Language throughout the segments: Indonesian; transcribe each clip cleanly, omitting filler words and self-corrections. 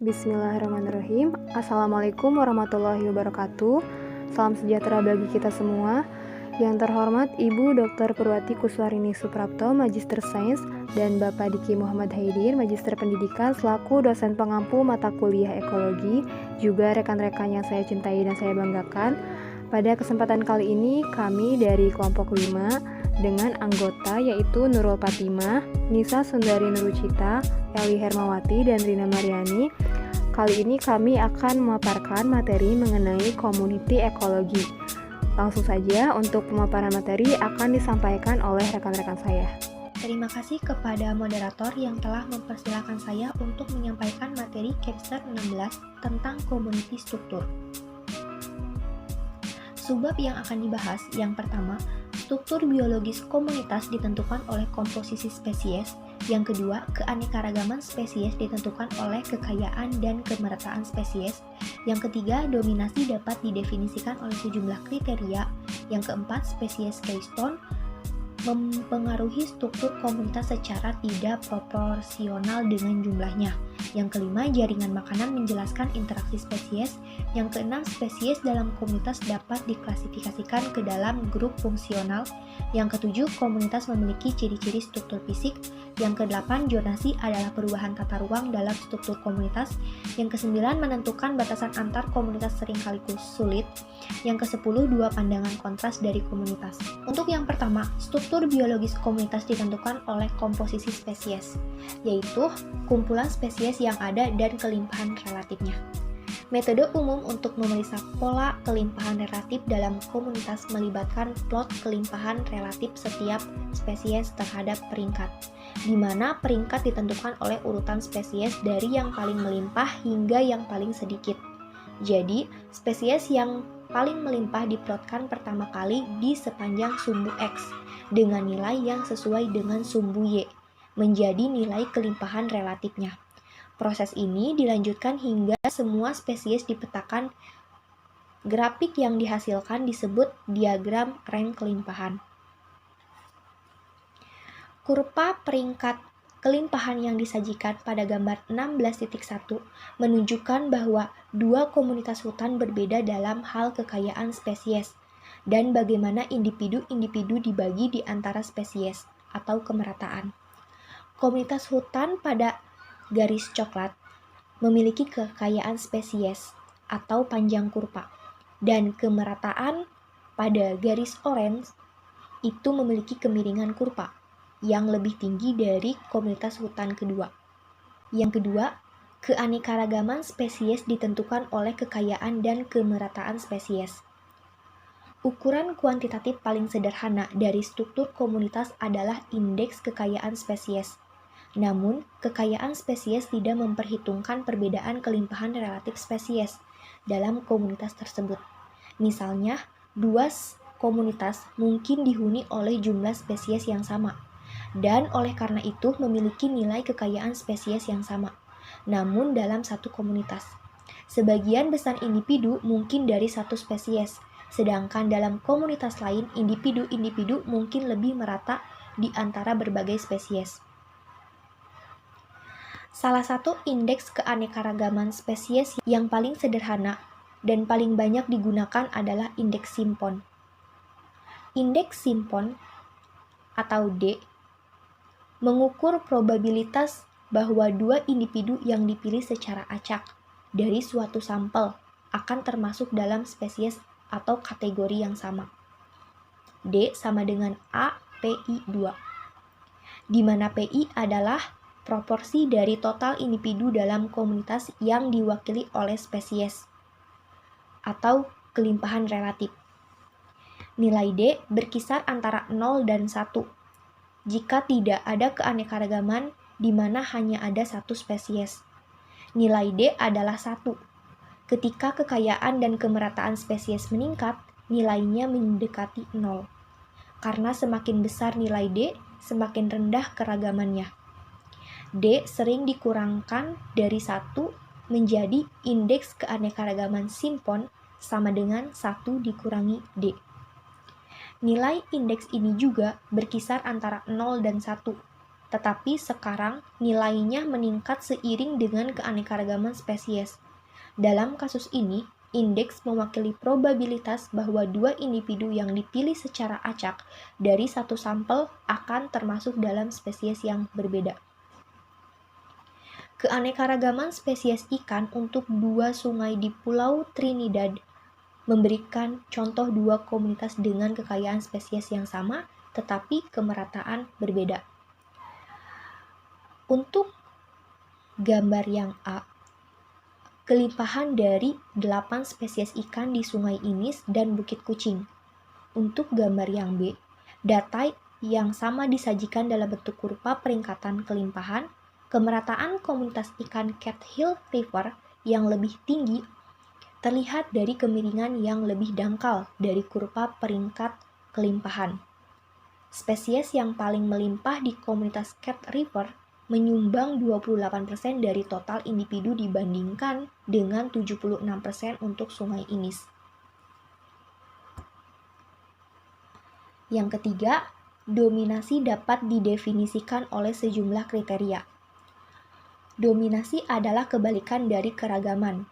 Bismillahirrahmanirrahim. Assalamualaikum warahmatullahi wabarakatuh. Salam sejahtera bagi kita semua. Yang terhormat Ibu Dr. Purwati Kuswarini Suprapto, Magister Sains, dan Bapak Diki Muhammad Haidin, Magister Pendidikan selaku dosen pengampu mata kuliah ekologi, juga rekan-rekan yang saya cintai dan saya banggakan. Pada kesempatan kali ini kami dari kelompok 5 dengan anggota yaitu Nurul Fatimah, Nisa Sundari Nurucita, Eli Hermawati, dan Rina Mariani. Kali ini kami akan memaparkan materi mengenai community ekologi. Langsung saja untuk pemaparan materi akan disampaikan oleh rekan-rekan saya. Terima kasih kepada moderator yang telah mempersilahkan saya untuk menyampaikan materi Capstone 16 tentang community struktur. Subbab yang akan dibahas, yang pertama, struktur biologis komunitas ditentukan oleh komposisi spesies. Yang kedua, keanekaragaman spesies ditentukan oleh kekayaan dan kemerataan spesies. Yang ketiga, dominasi dapat didefinisikan oleh sejumlah kriteria. Yang keempat, spesies keystone mempengaruhi struktur komunitas secara tidak proporsional dengan jumlahnya. Yang kelima, jaringan makanan menjelaskan interaksi spesies. Yang keenam, spesies dalam komunitas dapat diklasifikasikan ke dalam grup fungsional. Yang ketujuh, komunitas memiliki ciri-ciri struktur fisik. Yang kedelapan, zonasi adalah perubahan tata ruang dalam struktur komunitas. Yang kesembilan, menentukan batasan antar komunitas seringkali sulit. Yang kesepuluh, dua pandangan kontras dari komunitas. Untuk yang pertama, struktur biologis komunitas ditentukan oleh komposisi spesies, yaitu kumpulan spesies yang ada dan kelimpahan relatifnya. Metode umum untuk memeriksa pola kelimpahan relatif dalam komunitas melibatkan plot kelimpahan relatif setiap spesies terhadap peringkat, di mana peringkat ditentukan oleh urutan spesies dari yang paling melimpah hingga yang paling sedikit. Jadi, spesies yang paling melimpah diplotkan pertama kali di sepanjang sumbu X dengan nilai yang sesuai dengan sumbu Y, menjadi nilai kelimpahan relatifnya. Proses ini dilanjutkan hingga semua spesies dipetakan. Grafik yang dihasilkan disebut diagram rank kelimpahan. Kurva peringkat kelimpahan yang disajikan pada gambar 16.1 menunjukkan bahwa dua komunitas hutan berbeda dalam hal kekayaan spesies dan bagaimana individu-individu dibagi di antara spesies atau kemerataan. Komunitas hutan pada garis coklat memiliki kekayaan spesies atau panjang kurva, dan kemerataan pada garis orange itu memiliki kemiringan kurva yang lebih tinggi dari komunitas hutan kedua. Yang kedua, keanekaragaman spesies ditentukan oleh kekayaan dan kemerataan spesies. Ukuran kuantitatif paling sederhana dari struktur komunitas adalah indeks kekayaan spesies. Namun, kekayaan spesies tidak memperhitungkan perbedaan kelimpahan relatif spesies dalam komunitas tersebut. Misalnya, dua komunitas mungkin dihuni oleh jumlah spesies yang sama, dan oleh karena itu memiliki nilai kekayaan spesies yang sama, namun dalam satu komunitas. Sebagian besar individu mungkin dari satu spesies, sedangkan dalam komunitas lain individu-individu mungkin lebih merata di antara berbagai spesies. Salah satu indeks keanekaragaman spesies yang paling sederhana dan paling banyak digunakan adalah indeks Simpson. Indeks Simpson atau D mengukur probabilitas bahwa dua individu yang dipilih secara acak dari suatu sampel akan termasuk dalam spesies atau kategori yang sama. D sama dengan A PI 2, di mana PI adalah proporsi dari total individu dalam komunitas yang diwakili oleh spesies atau kelimpahan relatif. Nilai D berkisar antara 0 dan 1 jika tidak ada keanekaragaman di mana hanya ada satu spesies. Nilai D adalah 1. Ketika kekayaan dan kemerataan spesies meningkat, nilainya mendekati 0. Karena semakin besar nilai D, semakin rendah keragamannya. D sering dikurangkan dari 1 menjadi indeks keanekaragaman Simpson sama dengan 1 dikurangi D. Nilai indeks ini juga berkisar antara 0 dan 1 tetapi sekarang nilainya meningkat seiring dengan keanekaragaman spesies. Dalam kasus ini, indeks mewakili probabilitas bahwa dua individu yang dipilih secara acak dari satu sampel akan termasuk dalam spesies yang berbeda. Keanekaragaman spesies ikan untuk dua sungai di Pulau Trinidad memberikan contoh dua komunitas dengan kekayaan spesies yang sama, tetapi kemerataan berbeda. Untuk gambar yang A, kelimpahan dari 8 spesies ikan di Sungai Inis dan Bukit Kucing. Untuk gambar yang B, data yang sama disajikan dalam bentuk kurva peringkatan kelimpahan, kemerataan komunitas ikan Cat Hill River yang lebih tinggi terlihat dari kemiringan yang lebih dangkal dari kurva peringkat kelimpahan. Spesies yang paling melimpah di komunitas Cat River menyumbang 28% dari total individu dibandingkan dengan 76% untuk Sungai Inis. Yang ketiga, dominasi dapat didefinisikan oleh sejumlah kriteria. Dominasi adalah kebalikan dari keragaman.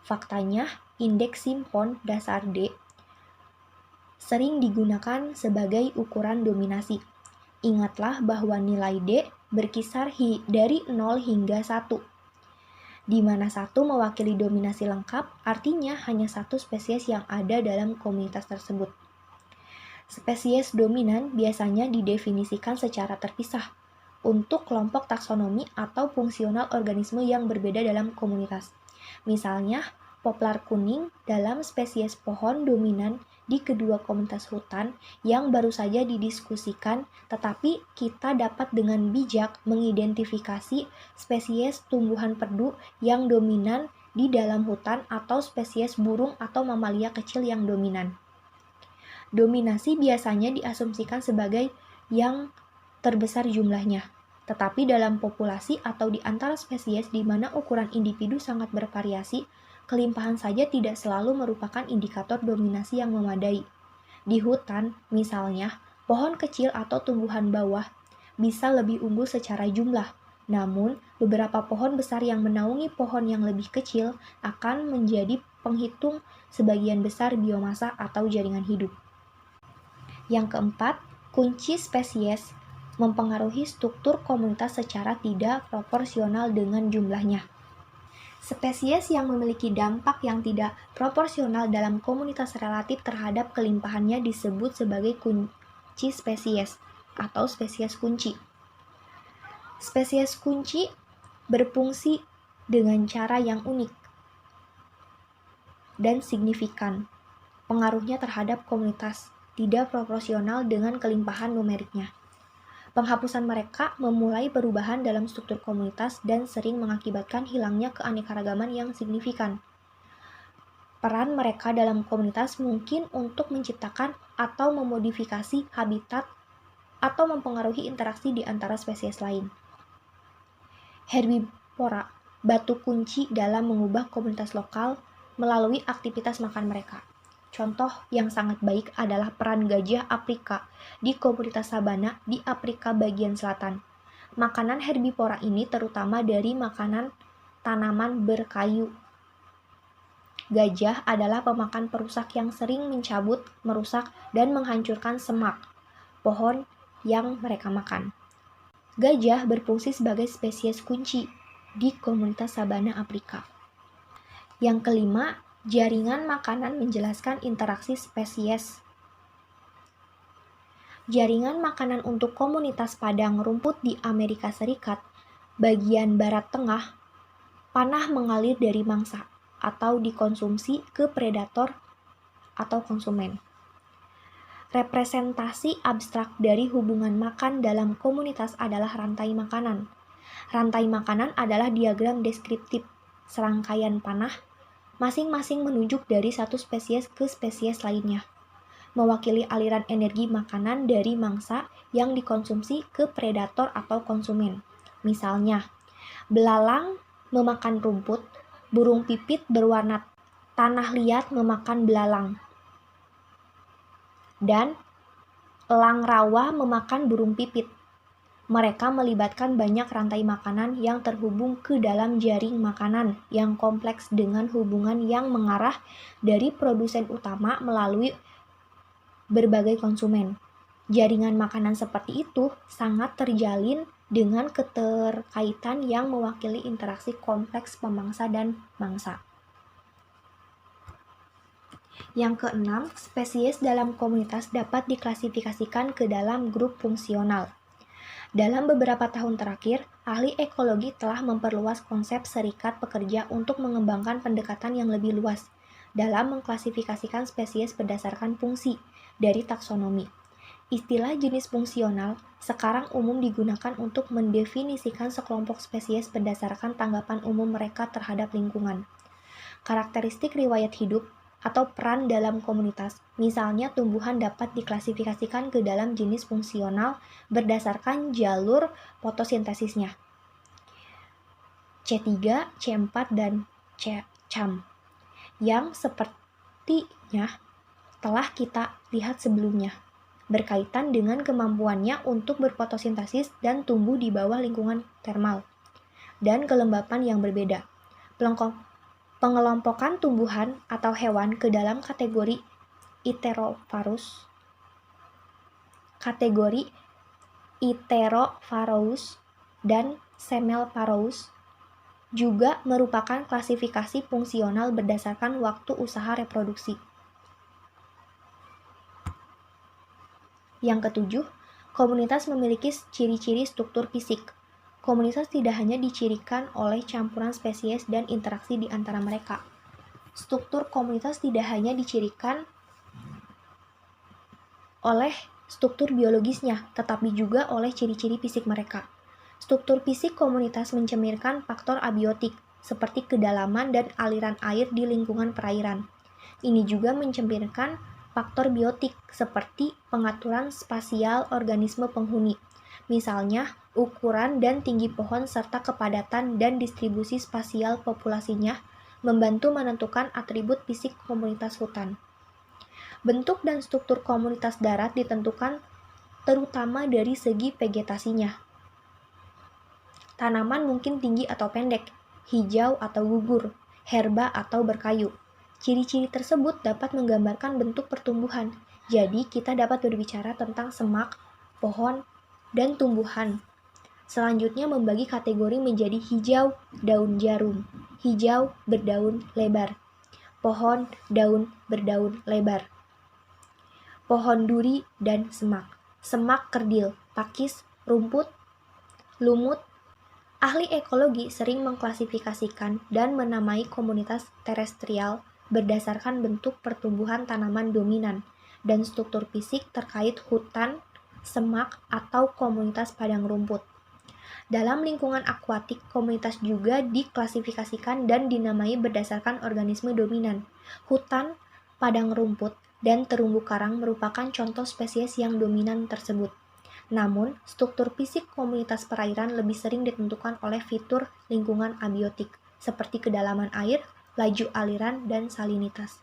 Faktanya, indeks Simpson dasar D sering digunakan sebagai ukuran dominasi. Ingatlah bahwa nilai D berkisar dari 0 hingga 1, di mana 1 mewakili dominasi lengkap, artinya hanya satu spesies yang ada dalam komunitas tersebut. Spesies dominan biasanya didefinisikan secara terpisah untuk kelompok taksonomi atau fungsional organisme yang berbeda dalam komunitas. Misalnya, poplar kuning dalam spesies pohon dominan di kedua komunitas hutan yang baru saja didiskusikan, tetapi kita dapat dengan bijak mengidentifikasi spesies tumbuhan perdu yang dominan di dalam hutan atau spesies burung atau mamalia kecil yang dominan. Dominasi biasanya diasumsikan sebagai yang terbesar jumlahnya, tetapi dalam populasi atau di antara spesies di mana ukuran individu sangat bervariasi, kelimpahan saja tidak selalu merupakan indikator dominasi yang memadai. Di hutan, misalnya, pohon kecil atau tumbuhan bawah bisa lebih unggul secara jumlah, namun beberapa pohon besar yang menaungi pohon yang lebih kecil akan menjadi penghitung sebagian besar biomasa atau jaringan hidup. Yang keempat, kunci spesies mempengaruhi struktur komunitas secara tidak proporsional dengan jumlahnya. Spesies yang memiliki dampak yang tidak proporsional dalam komunitas relatif terhadap kelimpahannya disebut sebagai kunci spesies atau spesies kunci. Spesies kunci berfungsi dengan cara yang unik dan signifikan. Pengaruhnya terhadap komunitas tidak proporsional dengan kelimpahan numeriknya. Penghapusan mereka memulai perubahan dalam struktur komunitas dan sering mengakibatkan hilangnya keanekaragaman yang signifikan. Peran mereka dalam komunitas mungkin untuk menciptakan atau memodifikasi habitat atau mempengaruhi interaksi di antara spesies lain. Herbivora, batu kunci dalam mengubah komunitas lokal melalui aktivitas makan mereka. Contoh yang sangat baik adalah peran gajah Afrika di komunitas sabana di Afrika bagian selatan. Makanan herbivora ini terutama dari makanan tanaman berkayu. Gajah adalah pemakan perusak yang sering mencabut, merusak, dan menghancurkan semak, pohon yang mereka makan. Gajah berfungsi sebagai spesies kunci di komunitas sabana Afrika. Yang kelima, jaringan makanan menjelaskan interaksi spesies. Jaringan makanan untuk komunitas padang rumput di Amerika Serikat, bagian barat tengah, panah mengalir dari mangsa atau dikonsumsi ke predator atau konsumen. Representasi abstrak dari hubungan makan dalam komunitas adalah rantai makanan. Rantai makanan adalah diagram deskriptif serangkaian panah masing-masing menunjuk dari satu spesies ke spesies lainnya, mewakili aliran energi makanan dari mangsa yang dikonsumsi ke predator atau konsumen. Misalnya, belalang memakan rumput, burung pipit berwarna tanah liat memakan belalang, dan elang rawa memakan burung pipit. Mereka melibatkan banyak rantai makanan yang terhubung ke dalam jaring makanan yang kompleks dengan hubungan yang mengarah dari produsen utama melalui berbagai konsumen. Jaringan makanan seperti itu sangat terjalin dengan keterkaitan yang mewakili interaksi kompleks pemangsa dan mangsa. Yang keenam, spesies dalam komunitas dapat diklasifikasikan ke dalam grup fungsional. Dalam beberapa tahun terakhir, ahli ekologi telah memperluas konsep serikat pekerja untuk mengembangkan pendekatan yang lebih luas dalam mengklasifikasikan spesies berdasarkan fungsi dari taksonomi. Istilah jenis fungsional sekarang umum digunakan untuk mendefinisikan sekelompok spesies berdasarkan tanggapan umum mereka terhadap lingkungan. Karakteristik riwayat hidup atau peran dalam komunitas, misalnya tumbuhan dapat diklasifikasikan ke dalam jenis fungsional berdasarkan jalur fotosintesisnya. C3, C4, dan CAM yang sepertinya telah kita lihat sebelumnya, berkaitan dengan kemampuannya untuk berfotosintesis dan tumbuh di bawah lingkungan termal dan kelembapan yang berbeda. Pengelompokan tumbuhan atau hewan ke dalam kategori Iterophareus dan Semelparous juga merupakan klasifikasi fungsional berdasarkan waktu usaha reproduksi. Yang ketujuh, komunitas memiliki ciri-ciri struktur fisik. Komunitas tidak hanya dicirikan oleh campuran spesies dan interaksi di antara mereka. Struktur komunitas tidak hanya dicirikan oleh struktur biologisnya, tetapi juga oleh ciri-ciri fisik mereka. Struktur fisik komunitas mencerminkan faktor abiotik, seperti kedalaman dan aliran air di lingkungan perairan. Ini juga mencerminkan faktor biotik seperti pengaturan spasial organisme penghuni, misalnya ukuran dan tinggi pohon serta kepadatan dan distribusi spasial populasinya membantu menentukan atribut fisik komunitas hutan. Bentuk dan struktur komunitas darat ditentukan terutama dari segi vegetasinya. Tanaman mungkin tinggi atau pendek, hijau atau gugur, herba atau berkayu. Ciri-ciri tersebut dapat menggambarkan bentuk pertumbuhan, jadi kita dapat berbicara tentang semak, pohon, dan tumbuhan. Selanjutnya membagi kategori menjadi hijau, daun jarum, hijau, berdaun lebar, pohon, daun, berdaun lebar, pohon duri, dan semak, semak kerdil, pakis, rumput, lumut. Ahli ekologi sering mengklasifikasikan dan menamai komunitas terestrial berdasarkan bentuk pertumbuhan tanaman dominan dan struktur fisik terkait hutan, semak, atau komunitas padang rumput. Dalam lingkungan akuatik, komunitas juga diklasifikasikan dan dinamai berdasarkan organisme dominan. Hutan, padang rumput, dan terumbu karang merupakan contoh spesies yang dominan tersebut. Namun, struktur fisik komunitas perairan lebih sering ditentukan oleh fitur lingkungan abiotik, seperti kedalaman air, laju aliran, dan salinitas.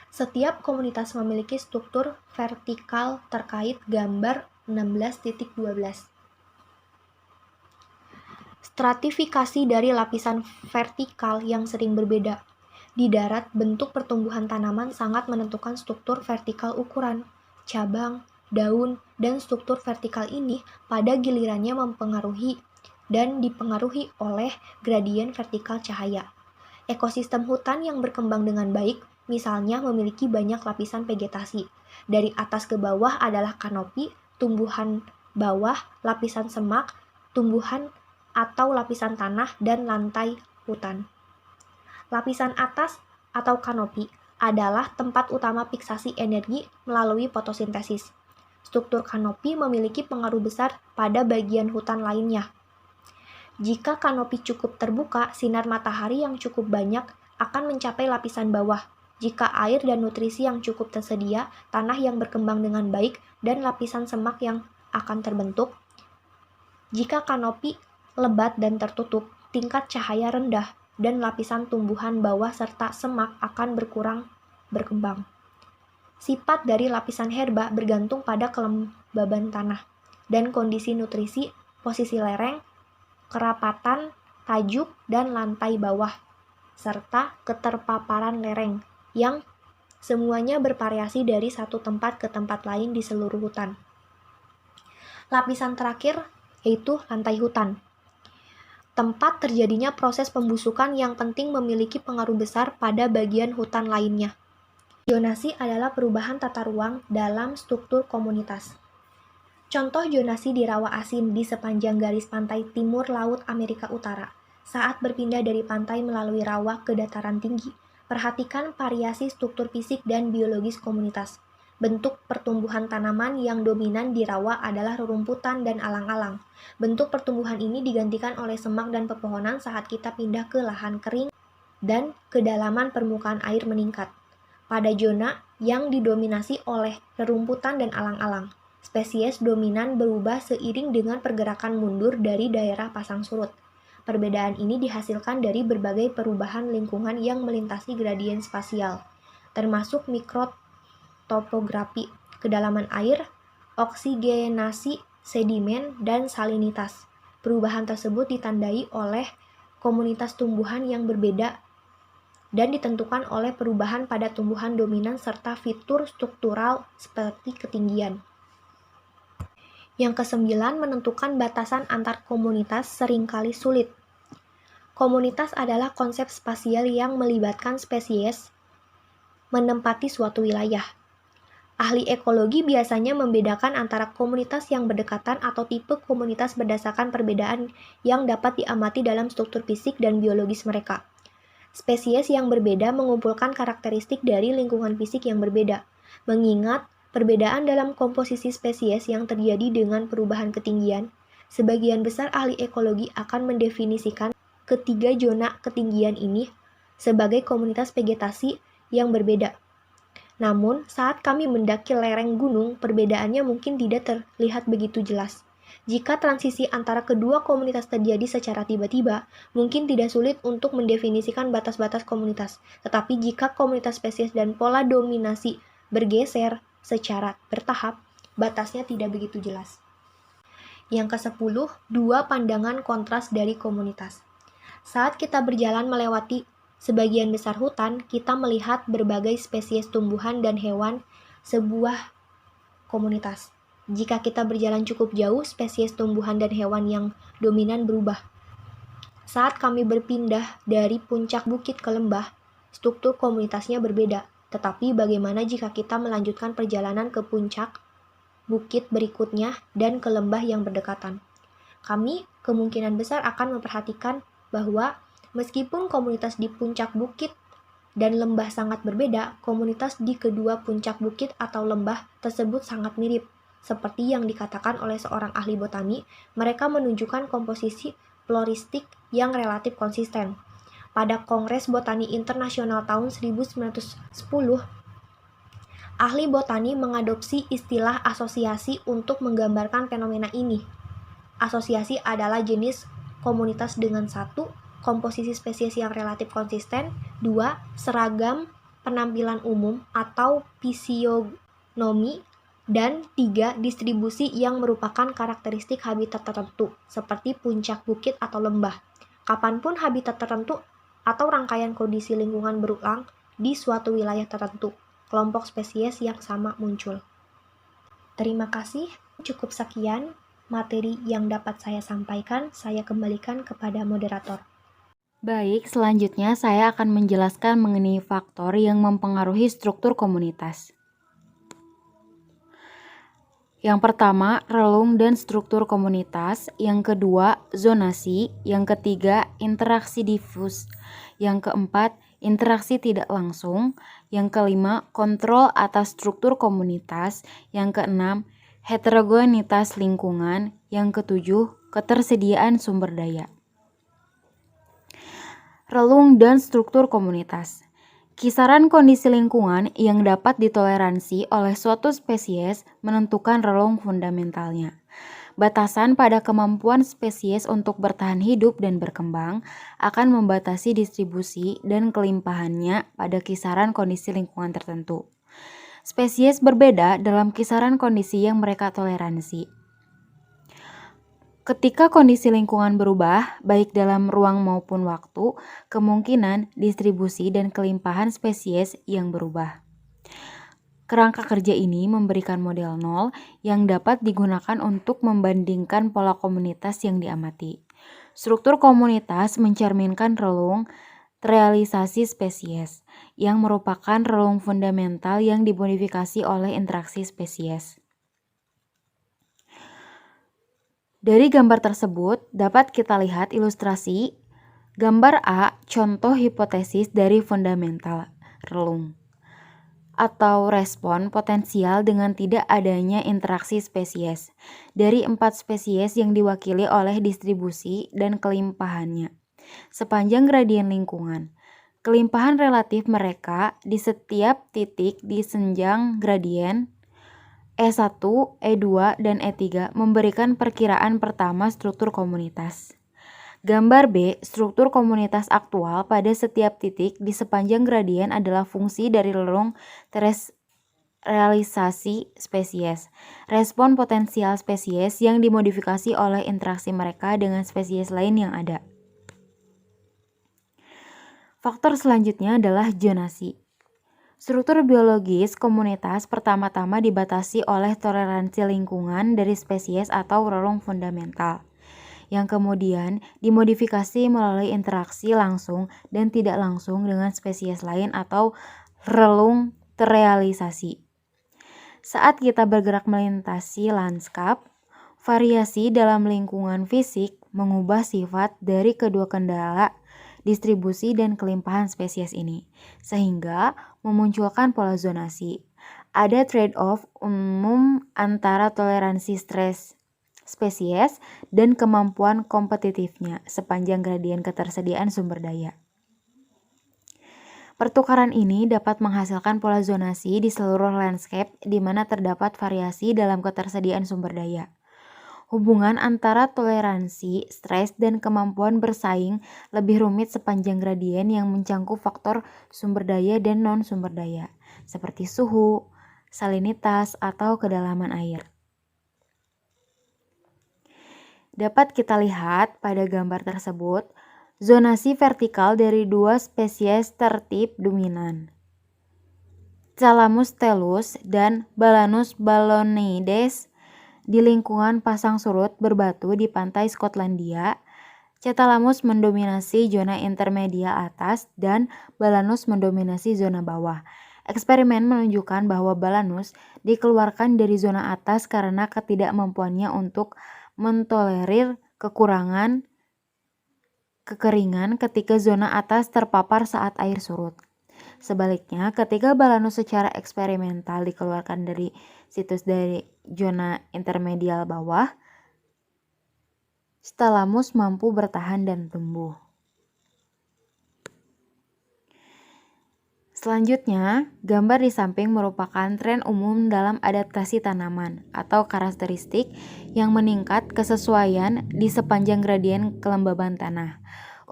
Setiap komunitas memiliki struktur vertikal terkait gambar 16.12. Stratifikasi dari lapisan vertikal yang sering berbeda. Di darat, bentuk pertumbuhan tanaman sangat menentukan struktur vertikal ukuran, cabang, daun, dan struktur vertikal ini pada gilirannya mempengaruhi dan dipengaruhi oleh gradien vertikal cahaya. Ekosistem hutan yang berkembang dengan baik, misalnya memiliki banyak lapisan vegetasi. Dari atas ke bawah adalah kanopi, tumbuhan bawah, lapisan semak, tumbuhan atau lapisan tanah, dan lantai hutan. Lapisan atas atau kanopi adalah tempat utama fiksasi energi melalui fotosintesis. Struktur kanopi memiliki pengaruh besar pada bagian hutan lainnya. Jika kanopi cukup terbuka, sinar matahari yang cukup banyak akan mencapai lapisan bawah. Jika air dan nutrisi yang cukup tersedia, tanah yang berkembang dengan baik, dan lapisan semak yang akan terbentuk. Jika kanopi lebat dan tertutup, tingkat cahaya rendah, dan lapisan tumbuhan bawah serta semak akan berkurang berkembang. Sifat dari lapisan herba bergantung pada beban tanah, dan kondisi nutrisi, posisi lereng, kerapatan, tajuk, dan lantai bawah, serta keterpaparan lereng, yang semuanya bervariasi dari satu tempat ke tempat lain di seluruh hutan. Lapisan terakhir yaitu lantai hutan. Tempat terjadinya proses pembusukan yang penting memiliki pengaruh besar pada bagian hutan lainnya. Zonasi adalah perubahan tata ruang dalam struktur komunitas. Contoh zonasi di rawa asin di sepanjang garis pantai timur Laut Amerika Utara. Saat berpindah dari pantai melalui rawa ke dataran tinggi, perhatikan variasi struktur fisik dan biologis komunitas. Bentuk pertumbuhan tanaman yang dominan di rawa adalah rerumputan dan alang-alang. Bentuk pertumbuhan ini digantikan oleh semak dan pepohonan saat kita pindah ke lahan kering dan kedalaman permukaan air meningkat. Pada zona yang didominasi oleh rerumputan dan alang-alang, spesies dominan berubah seiring dengan pergerakan mundur dari daerah pasang surut. Perbedaan ini dihasilkan dari berbagai perubahan lingkungan yang melintasi gradien spasial, termasuk mikrotopografi, kedalaman air, oksigenasi sedimen, dan salinitas. Perubahan tersebut ditandai oleh komunitas tumbuhan yang berbeda dan ditentukan oleh perubahan pada tumbuhan dominan serta fitur struktural seperti ketinggian. Yang kesembilan, menentukan batasan antar komunitas seringkali sulit. Komunitas adalah konsep spasial yang melibatkan spesies menempati suatu wilayah. Ahli ekologi biasanya membedakan antara komunitas yang berdekatan atau tipe komunitas berdasarkan perbedaan yang dapat diamati dalam struktur fisik dan biologis mereka. Spesies yang berbeda mengumpulkan karakteristik dari lingkungan fisik yang berbeda. Mengingat perbedaan dalam komposisi spesies yang terjadi dengan perubahan ketinggian, sebagian besar ahli ekologi akan mendefinisikan ketiga zona ketinggian ini sebagai komunitas vegetasi yang berbeda. Namun, saat kami mendaki lereng gunung, perbedaannya mungkin tidak terlihat begitu jelas. Jika transisi antara kedua komunitas terjadi secara tiba-tiba, mungkin tidak sulit untuk mendefinisikan batas-batas komunitas. Tetapi jika komunitas spesies dan pola dominasi bergeser secara bertahap, batasnya tidak begitu jelas. Yang ke-10, dua pandangan kontras dari komunitas. Saat kita berjalan melewati sebagian besar hutan, kita melihat berbagai spesies tumbuhan dan hewan sebuah komunitas. Jika kita berjalan cukup jauh, spesies tumbuhan dan hewan yang dominan berubah. Saat kami berpindah dari puncak bukit ke lembah, struktur komunitasnya berbeda. Tetapi bagaimana jika kita melanjutkan perjalanan ke puncak bukit berikutnya dan ke lembah yang berdekatan? Kami kemungkinan besar akan memperhatikan bahwa meskipun komunitas di puncak bukit dan lembah sangat berbeda, komunitas di kedua puncak bukit atau lembah tersebut sangat mirip. Seperti yang dikatakan oleh seorang ahli botani, mereka menunjukkan komposisi floristik yang relatif konsisten. Pada Kongres Botani Internasional tahun 1910, ahli botani mengadopsi istilah asosiasi untuk menggambarkan fenomena ini. Asosiasi adalah jenis komunitas dengan satu, komposisi spesies yang relatif konsisten, dua, seragam penampilan umum atau fisionomi, dan tiga, distribusi yang merupakan karakteristik habitat tertentu, seperti puncak bukit atau lembah. Kapanpun habitat tertentu atau rangkaian kondisi lingkungan berulang di suatu wilayah tertentu, kelompok spesies yang sama muncul. Terima kasih, cukup sekian materi yang dapat saya sampaikan. Saya kembalikan kepada moderator. Baik, selanjutnya saya akan menjelaskan mengenai faktor yang mempengaruhi struktur komunitas. Yang pertama, relung dan struktur komunitas. Yang kedua, zonasi. Yang ketiga, interaksi difus. Yang keempat, interaksi tidak langsung. Yang kelima, kontrol atas struktur komunitas. Yang keenam, heterogenitas lingkungan. Yang ketujuh, ketersediaan sumber daya. Relung dan struktur komunitas. Kisaran kondisi lingkungan yang dapat ditoleransi oleh suatu spesies menentukan relung fundamentalnya. Batasan pada kemampuan spesies untuk bertahan hidup dan berkembang akan membatasi distribusi dan kelimpahannya pada kisaran kondisi lingkungan tertentu. Spesies berbeda dalam kisaran kondisi yang mereka toleransi. Ketika kondisi lingkungan berubah, baik dalam ruang maupun waktu, kemungkinan distribusi dan kelimpahan spesies yang berubah. Kerangka kerja ini memberikan model nol yang dapat digunakan untuk membandingkan pola komunitas yang diamati. Struktur komunitas mencerminkan relung realisasi spesies, yang merupakan relung fundamental yang dimodifikasi oleh interaksi spesies. Dari gambar tersebut dapat kita lihat ilustrasi gambar A, contoh hipotesis dari fundamental relung atau respon potensial dengan tidak adanya interaksi spesies dari 4 spesies yang diwakili oleh distribusi dan kelimpahannya sepanjang gradien lingkungan. Kelimpahan relatif mereka di setiap titik di senjang gradien E1, E2, dan E3 memberikan perkiraan pertama struktur komunitas. Gambar B, struktur komunitas aktual pada setiap titik di sepanjang gradien adalah fungsi dari relung realisasi spesies, respon potensial spesies yang dimodifikasi oleh interaksi mereka dengan spesies lain yang ada. Faktor selanjutnya adalah zonasi. Struktur biologis komunitas pertama-tama dibatasi oleh toleransi lingkungan dari spesies atau relung fundamental, yang kemudian dimodifikasi melalui interaksi langsung dan tidak langsung dengan spesies lain atau relung terrealisasi. Saat kita bergerak melintasi lanskap, variasi dalam lingkungan fisik mengubah sifat dari kedua kendala distribusi dan kelimpahan spesies ini, sehingga memunculkan pola zonasi. Ada trade-off umum antara toleransi stres spesies dan kemampuan kompetitifnya sepanjang gradien ketersediaan sumber daya. Pertukaran ini dapat menghasilkan pola zonasi di seluruh landscape di mana terdapat variasi dalam ketersediaan sumber daya. Hubungan antara toleransi, stres, dan kemampuan bersaing lebih rumit sepanjang gradien yang mencangkup faktor sumber daya dan non-sumber daya, seperti suhu, salinitas, atau kedalaman air. Dapat kita lihat pada gambar tersebut, zonasi vertikal dari 2 spesies tertib dominan, Calamus tellus dan Balanus balonides, di lingkungan pasang surut berbatu di pantai Skotlandia. Cetalamus mendominasi zona intermedia atas dan Balanus mendominasi zona bawah. Eksperimen menunjukkan bahwa Balanus dikeluarkan dari zona atas karena ketidakmampuannya untuk mentolerir kekeringan ketika zona atas terpapar saat air surut. Sebaliknya, ketika Balanus secara eksperimental dikeluarkan dari situs dari zona intermedial bawah, Cetalamus mampu bertahan dan tumbuh. Selanjutnya, gambar di samping merupakan tren umum dalam adaptasi tanaman atau karakteristik yang meningkat kesesuaian di sepanjang gradien kelembaban tanah.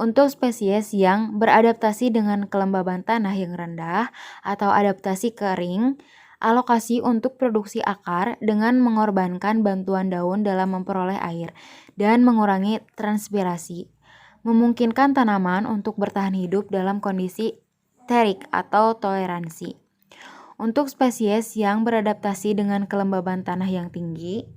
Untuk spesies yang beradaptasi dengan kelembaban tanah yang rendah atau adaptasi kering, alokasi untuk produksi akar dengan mengorbankan bantuan daun dalam memperoleh air dan mengurangi transpirasi, memungkinkan tanaman untuk bertahan hidup dalam kondisi terik atau toleransi. Untuk spesies yang beradaptasi dengan kelembaban tanah yang tinggi,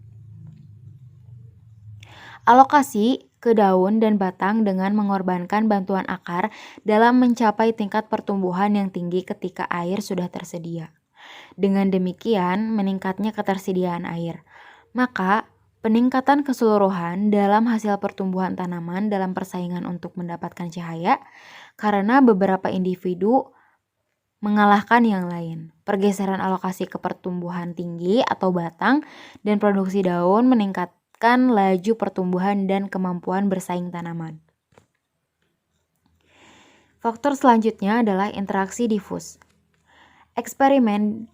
alokasi ke daun dan batang dengan mengorbankan bantuan akar dalam mencapai tingkat pertumbuhan yang tinggi ketika air sudah tersedia. Dengan demikian, meningkatnya ketersediaan air. Maka, peningkatan keseluruhan dalam hasil pertumbuhan tanaman dalam persaingan untuk mendapatkan cahaya karena beberapa individu mengalahkan yang lain. Pergeseran alokasi ke pertumbuhan tinggi atau batang dan produksi daun meningkatkan laju pertumbuhan dan kemampuan bersaing tanaman. Faktor selanjutnya adalah interaksi difus. Eksperimen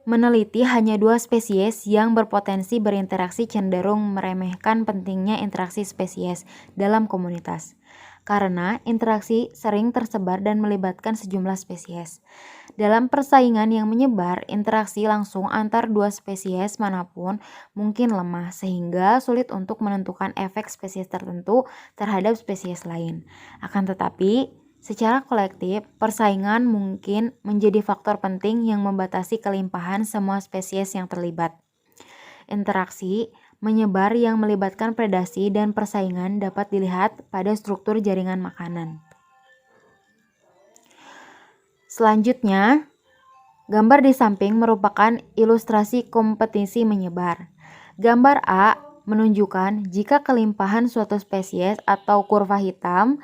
meneliti hanya 2 spesies yang berpotensi berinteraksi cenderung meremehkan pentingnya interaksi spesies dalam komunitas, karena interaksi sering tersebar dan melibatkan sejumlah spesies. Dalam persaingan yang menyebar, interaksi langsung antar dua spesies manapun mungkin lemah sehingga sulit untuk menentukan efek spesies tertentu terhadap spesies lain. Akan tetapi, secara kolektif, persaingan mungkin menjadi faktor penting yang membatasi kelimpahan semua spesies yang terlibat. Interaksi menyebar yang melibatkan predasi dan persaingan dapat dilihat pada struktur jaringan makanan. Selanjutnya, gambar di samping merupakan ilustrasi kompetisi menyebar. Gambar A menunjukkan jika kelimpahan suatu spesies atau kurva hitam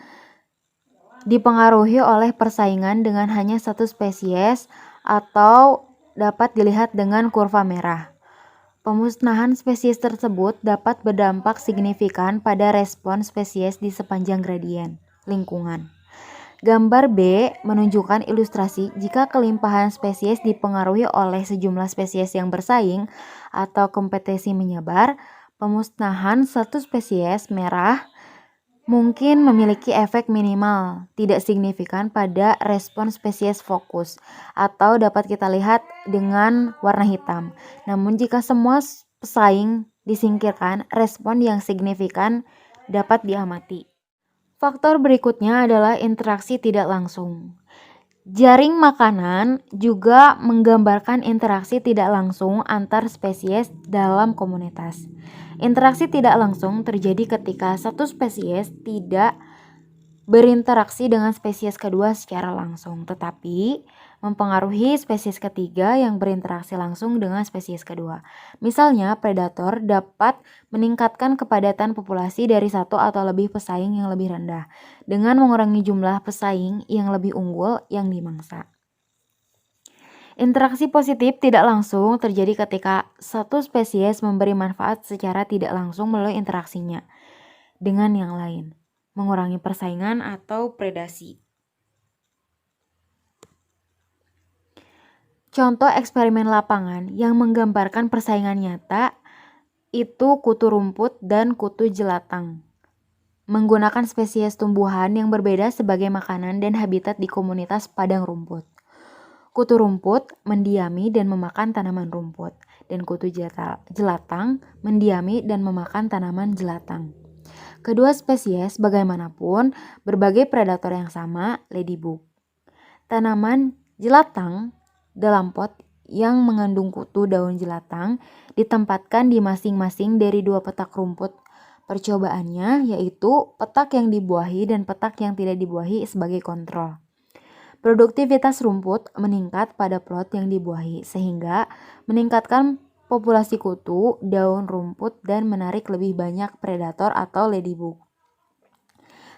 dipengaruhi oleh persaingan dengan hanya satu spesies atau dapat dilihat dengan kurva merah. Pemusnahan spesies tersebut dapat berdampak signifikan pada respon spesies di sepanjang gradien lingkungan. Gambar B menunjukkan ilustrasi jika kelimpahan spesies dipengaruhi oleh sejumlah spesies yang bersaing atau kompetisi menyebar. Pemusnahan satu spesies merah mungkin memiliki efek minimal, tidak signifikan pada respon spesies fokus, atau dapat kita lihat dengan warna hitam. Namun jika semua pesaing disingkirkan, respon yang signifikan dapat diamati. Faktor berikutnya adalah interaksi tidak langsung. Jaring makanan juga menggambarkan interaksi tidak langsung antar spesies dalam komunitas. Interaksi tidak langsung terjadi ketika satu spesies tidak berinteraksi dengan spesies kedua secara langsung, tetapi mempengaruhi spesies ketiga yang berinteraksi langsung dengan spesies kedua. Misalnya, predator dapat meningkatkan kepadatan populasi dari satu atau lebih pesaing yang lebih rendah, dengan mengurangi jumlah pesaing yang lebih unggul yang dimangsa. Interaksi positif tidak langsung terjadi ketika satu spesies memberi manfaat secara tidak langsung melalui interaksinya dengan yang lain, mengurangi persaingan atau predasi. Contoh eksperimen lapangan yang menggambarkan persaingan nyata itu kutu rumput dan kutu jelatang. Menggunakan spesies tumbuhan yang berbeda sebagai makanan dan habitat di komunitas padang rumput. Kutu rumput mendiami dan memakan tanaman rumput, dan kutu jelatang mendiami dan memakan tanaman jelatang. Kedua spesies bagaimanapun berbagai predator yang sama, ladybug. Tanaman jelatang dalam pot yang mengandung kutu daun jelatang ditempatkan di masing-masing dari dua petak rumput. Percobaannya yaitu petak yang dibuahi dan petak yang tidak dibuahi sebagai kontrol. Produktivitas rumput meningkat pada plot yang dibuahi sehingga meningkatkan populasi kutu daun rumput dan menarik lebih banyak predator atau ladybug.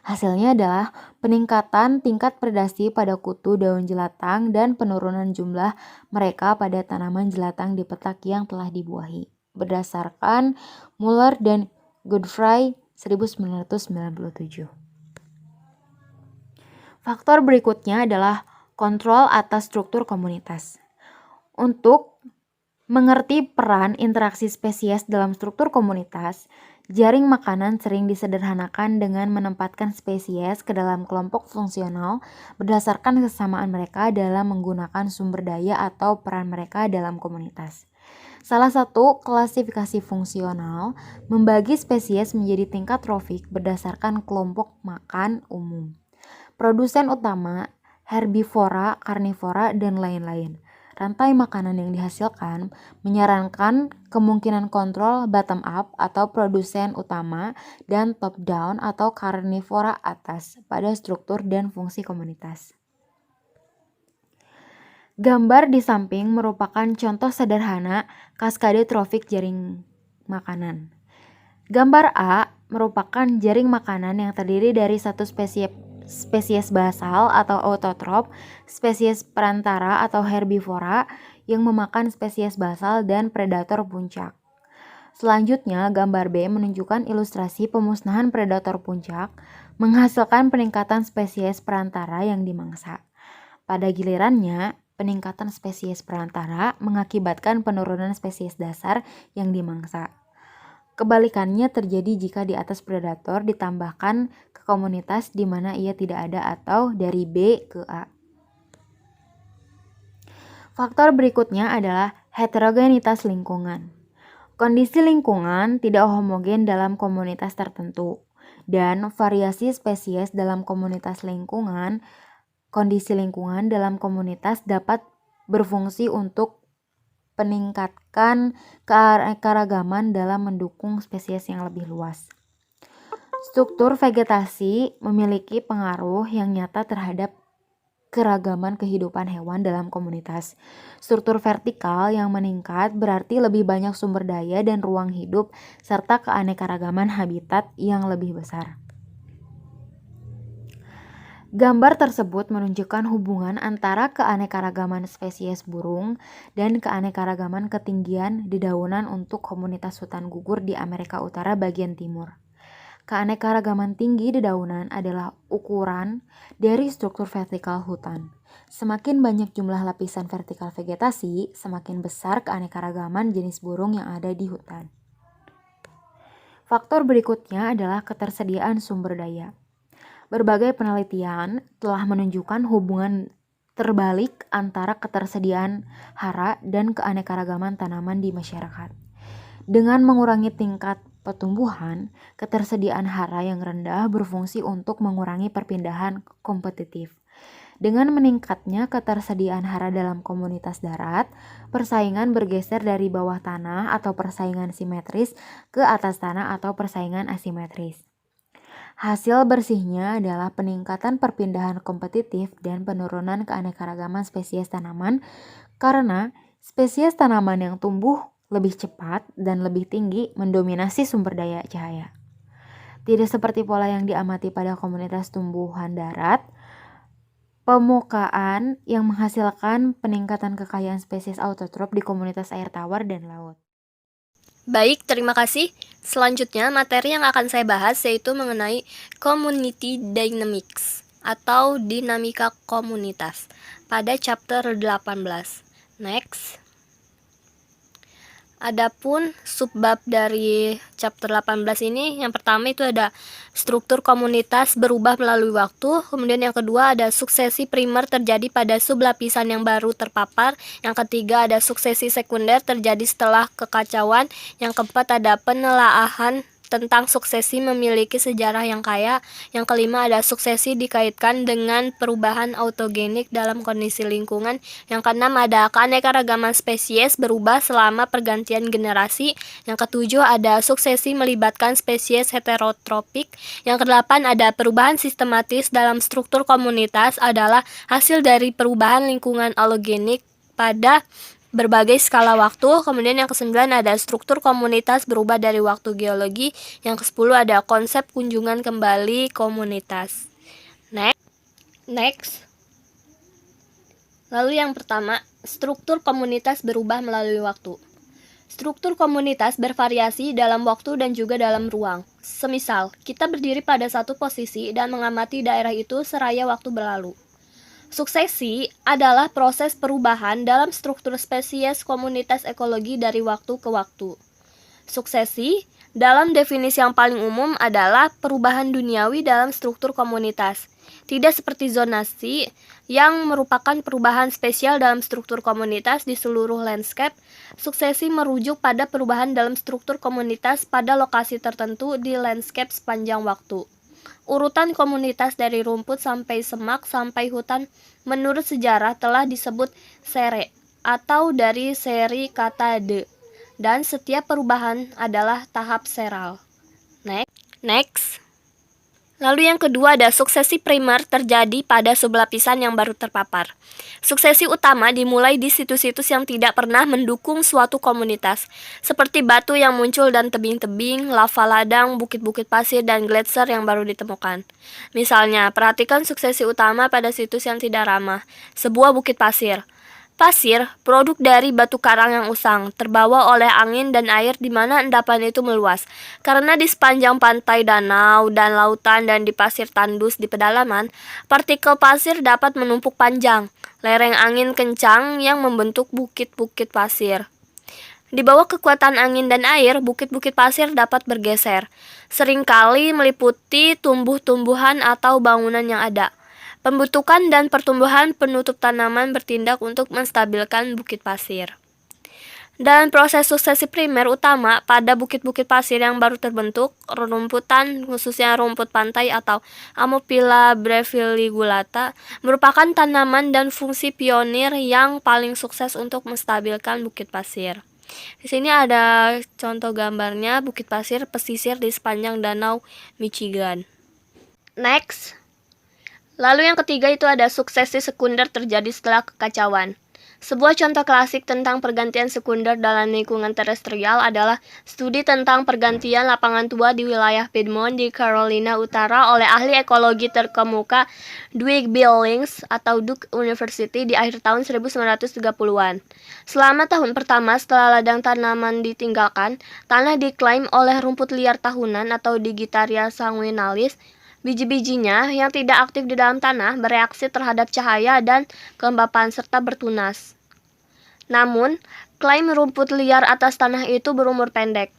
Hasilnya adalah peningkatan tingkat predasi pada kutu daun jelatang dan penurunan jumlah mereka pada tanaman jelatang di petak yang telah dibuahi. Berdasarkan Muller dan Godfrey 1997. Faktor berikutnya adalah kontrol atas struktur komunitas. Untuk mengerti peran interaksi spesies dalam struktur komunitas, jaring makanan sering disederhanakan dengan menempatkan spesies ke dalam kelompok fungsional berdasarkan kesamaan mereka dalam menggunakan sumber daya atau peran mereka dalam komunitas. Salah satu klasifikasi fungsional membagi spesies menjadi tingkat trofik berdasarkan kelompok makan umum. Produsen utama, herbivora, karnivora, dan lain-lain. Rantai makanan yang dihasilkan menyarankan kemungkinan kontrol bottom up atau produsen utama dan top down atau karnivora atas pada struktur dan fungsi komunitas. Gambar di samping merupakan contoh sederhana kaskade trofik jaring makanan. Gambar A merupakan jaring makanan yang terdiri dari satu spesies basal atau autotrop, spesies perantara atau herbivora yang memakan spesies basal dan predator puncak. Selanjutnya, gambar B menunjukkan ilustrasi pemusnahan predator puncak menghasilkan peningkatan spesies perantara yang dimangsa. Pada gilirannya, peningkatan spesies perantara mengakibatkan penurunan spesies dasar yang dimangsa. Kebalikannya terjadi jika di atas predator ditambahkan ke komunitas di mana ia tidak ada atau dari B ke A. Faktor berikutnya adalah heterogenitas lingkungan. Kondisi lingkungan tidak homogen dalam komunitas tertentu, dan variasi spesies dalam kondisi lingkungan dalam komunitas dapat berfungsi untuk meningkatkan keanekaragaman dalam mendukung spesies yang lebih luas. Struktur vegetasi memiliki pengaruh yang nyata terhadap keragaman kehidupan hewan dalam komunitas. Struktur vertikal yang meningkat berarti lebih banyak sumber daya dan ruang hidup serta keanekaragaman habitat yang lebih besar. Gambar tersebut menunjukkan hubungan antara keanekaragaman spesies burung dan keanekaragaman ketinggian dedaunan untuk komunitas hutan gugur di Amerika Utara bagian timur. Keanekaragaman tinggi dedaunan adalah ukuran dari struktur vertikal hutan. Semakin banyak jumlah lapisan vertikal vegetasi, semakin besar keanekaragaman jenis burung yang ada di hutan. Faktor berikutnya adalah ketersediaan sumber daya. Berbagai penelitian telah menunjukkan hubungan terbalik antara ketersediaan hara dan keanekaragaman tanaman di masyarakat. Dengan mengurangi tingkat pertumbuhan, ketersediaan hara yang rendah berfungsi untuk mengurangi perpindahan kompetitif. Dengan meningkatnya ketersediaan hara dalam komunitas darat, persaingan bergeser dari bawah tanah atau persaingan simetris ke atas tanah atau persaingan asimetris. Hasil bersihnya adalah peningkatan perpindahan kompetitif dan penurunan keanekaragaman spesies tanaman karena spesies tanaman yang tumbuh lebih cepat dan lebih tinggi mendominasi sumber daya cahaya. Tidak seperti pola yang diamati pada komunitas tumbuhan darat, pemukaan yang menghasilkan peningkatan kekayaan spesies autotrof di komunitas air tawar dan laut. Baik, terima kasih. Selanjutnya, materi yang akan saya bahas yaitu mengenai Community Dynamics atau dinamika komunitas pada chapter 18. Next. Adapun subbab dari chapter 18 ini, yang pertama itu ada struktur komunitas berubah melalui waktu, kemudian yang kedua ada suksesi primer terjadi pada sublapisan yang baru terpapar, yang ketiga ada suksesi sekunder terjadi setelah kekacauan, yang keempat ada penelaahan tentang suksesi memiliki sejarah yang kaya, yang kelima ada suksesi dikaitkan dengan perubahan autogenik dalam kondisi lingkungan, yang keenam ada keanekaragaman spesies berubah selama pergantian generasi, yang ketujuh ada suksesi melibatkan spesies heterotropik, yang kedelapan ada perubahan sistematis dalam struktur komunitas adalah hasil dari perubahan lingkungan allogenik pada berbagai skala waktu. Kemudian yang ke-9 ada struktur komunitas berubah dari waktu geologi. Yang ke-10 ada konsep kunjungan kembali komunitas. Next. Lalu yang pertama, struktur komunitas berubah melalui waktu. Struktur komunitas bervariasi dalam waktu dan juga dalam ruang. Semisal, kita berdiri pada satu posisi dan mengamati daerah itu seraya waktu berlalu. Suksesi adalah proses perubahan dalam struktur spesies komunitas ekologi dari waktu ke waktu. Suksesi dalam definisi yang paling umum adalah perubahan duniawi dalam struktur komunitas. Tidak seperti zonasi yang merupakan perubahan spesial dalam struktur komunitas di seluruh landscape, suksesi merujuk pada perubahan dalam struktur komunitas pada lokasi tertentu di landscape sepanjang waktu. Urutan komunitas dari rumput sampai semak sampai hutan menurut sejarah telah disebut sere atau dari seri kata de, dan setiap perubahan adalah tahap seral. Next. Lalu yang kedua ada suksesi primer terjadi pada sublapisan yang baru terpapar. Suksesi utama dimulai di situs-situs yang tidak pernah mendukung suatu komunitas, seperti batu yang muncul dan tebing-tebing, lava ladang, bukit-bukit pasir, dan gletser yang baru ditemukan. Misalnya, perhatikan suksesi utama pada situs yang tidak ramah, sebuah bukit pasir. Pasir, produk dari batu karang yang usang, terbawa oleh angin dan air di mana endapan itu meluas. Karena di sepanjang pantai danau dan lautan dan di pasir tandus di pedalaman, partikel pasir dapat menumpuk panjang, lereng angin kencang yang membentuk bukit-bukit pasir. Di bawah kekuatan angin dan air, bukit-bukit pasir dapat bergeser, seringkali meliputi tumbuh-tumbuhan atau bangunan yang ada. Pembentukan dan pertumbuhan penutup tanaman bertindak untuk menstabilkan bukit pasir. Dan proses suksesi primer utama pada bukit-bukit pasir yang baru terbentuk, rumputan, khususnya rumput pantai atau Ammophila breviligulata, merupakan tanaman dan fungsi pionir yang paling sukses untuk menstabilkan bukit pasir. Di sini ada contoh gambarnya bukit pasir pesisir di sepanjang Danau Michigan. Next. Lalu yang ketiga itu ada suksesi sekunder terjadi setelah kekacauan. Sebuah contoh klasik tentang pergantian sekunder dalam lingkungan terestrial adalah studi tentang pergantian lapangan tua di wilayah Piedmont di Carolina Utara oleh ahli ekologi terkemuka Dwight Billings atau Duke University di akhir tahun 1930-an. Selama tahun pertama setelah ladang tanaman ditinggalkan, tanah diklaim oleh rumput liar tahunan atau Digitaria sanguinalis. Biji-bijinya yang tidak aktif di dalam tanah bereaksi terhadap cahaya dan kelembapan serta bertunas. Namun, klaim rumput liar atas tanah itu berumur pendek.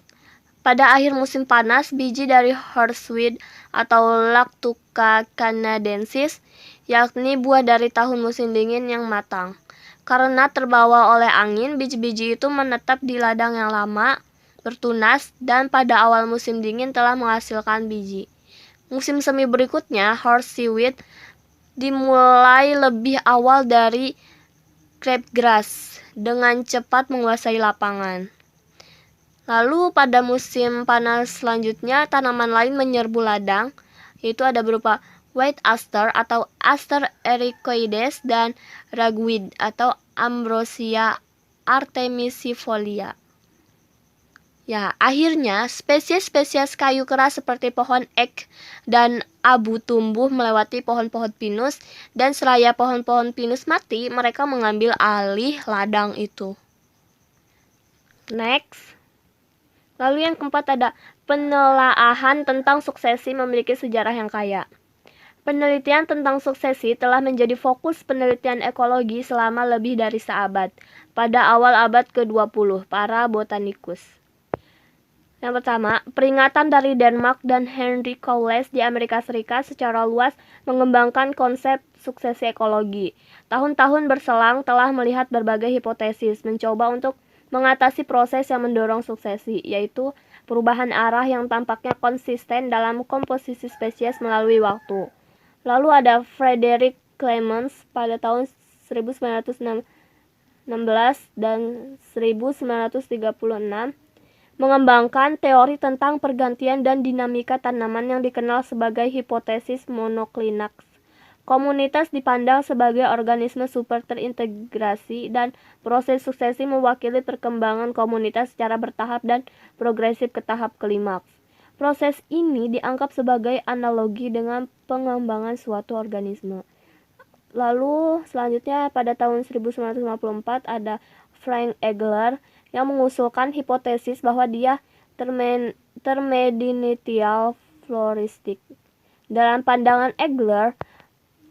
Pada akhir musim panas, biji dari horseweed atau Lactuca canadensis, yakni buah dari tahun musim dingin yang matang. Karena terbawa oleh angin, biji-biji itu menetap di ladang yang lama, bertunas, dan pada awal musim dingin telah menghasilkan biji. Musim semi berikutnya, horseweed dimulai lebih awal dari crabgrass dengan cepat menguasai lapangan. Lalu pada musim panas selanjutnya, tanaman lain menyerbu ladang, yaitu ada berupa white aster atau Aster ericoides dan ragweed atau Ambrosia artemisifolia. Ya, akhirnya spesies-spesies kayu keras seperti pohon ek dan abu tumbuh melewati pohon-pohon pinus, dan seraya pohon-pohon pinus mati, mereka mengambil alih ladang itu. Next. Lalu yang keempat ada penelaahan tentang suksesi memiliki sejarah yang kaya. Penelitian tentang suksesi telah menjadi fokus penelitian ekologi selama lebih dari seabad. Pada awal abad ke-20, para botanikus. Yang pertama, peringatan dari Denmark dan Henry Cowles di Amerika Serikat secara luas mengembangkan konsep suksesi ekologi. Tahun-tahun berselang telah melihat berbagai hipotesis mencoba untuk mengatasi proses yang mendorong suksesi, yaitu perubahan arah yang tampaknya konsisten dalam komposisi spesies melalui waktu. Lalu ada Frederick Clemens pada tahun 1916 dan 1936 mengembangkan teori tentang pergantian dan dinamika tanaman yang dikenal sebagai hipotesis monoklinaks. Komunitas dipandang sebagai organisme super terintegrasi dan proses suksesi mewakili perkembangan komunitas secara bertahap dan progresif ke tahap klimaks. Proses ini dianggap sebagai analogi dengan pengembangan suatu organisme. Lalu selanjutnya pada tahun 1954 ada Frank Egler yang mengusulkan hipotesis bahwa dia termedinitial floristik. Dalam pandangan Egler,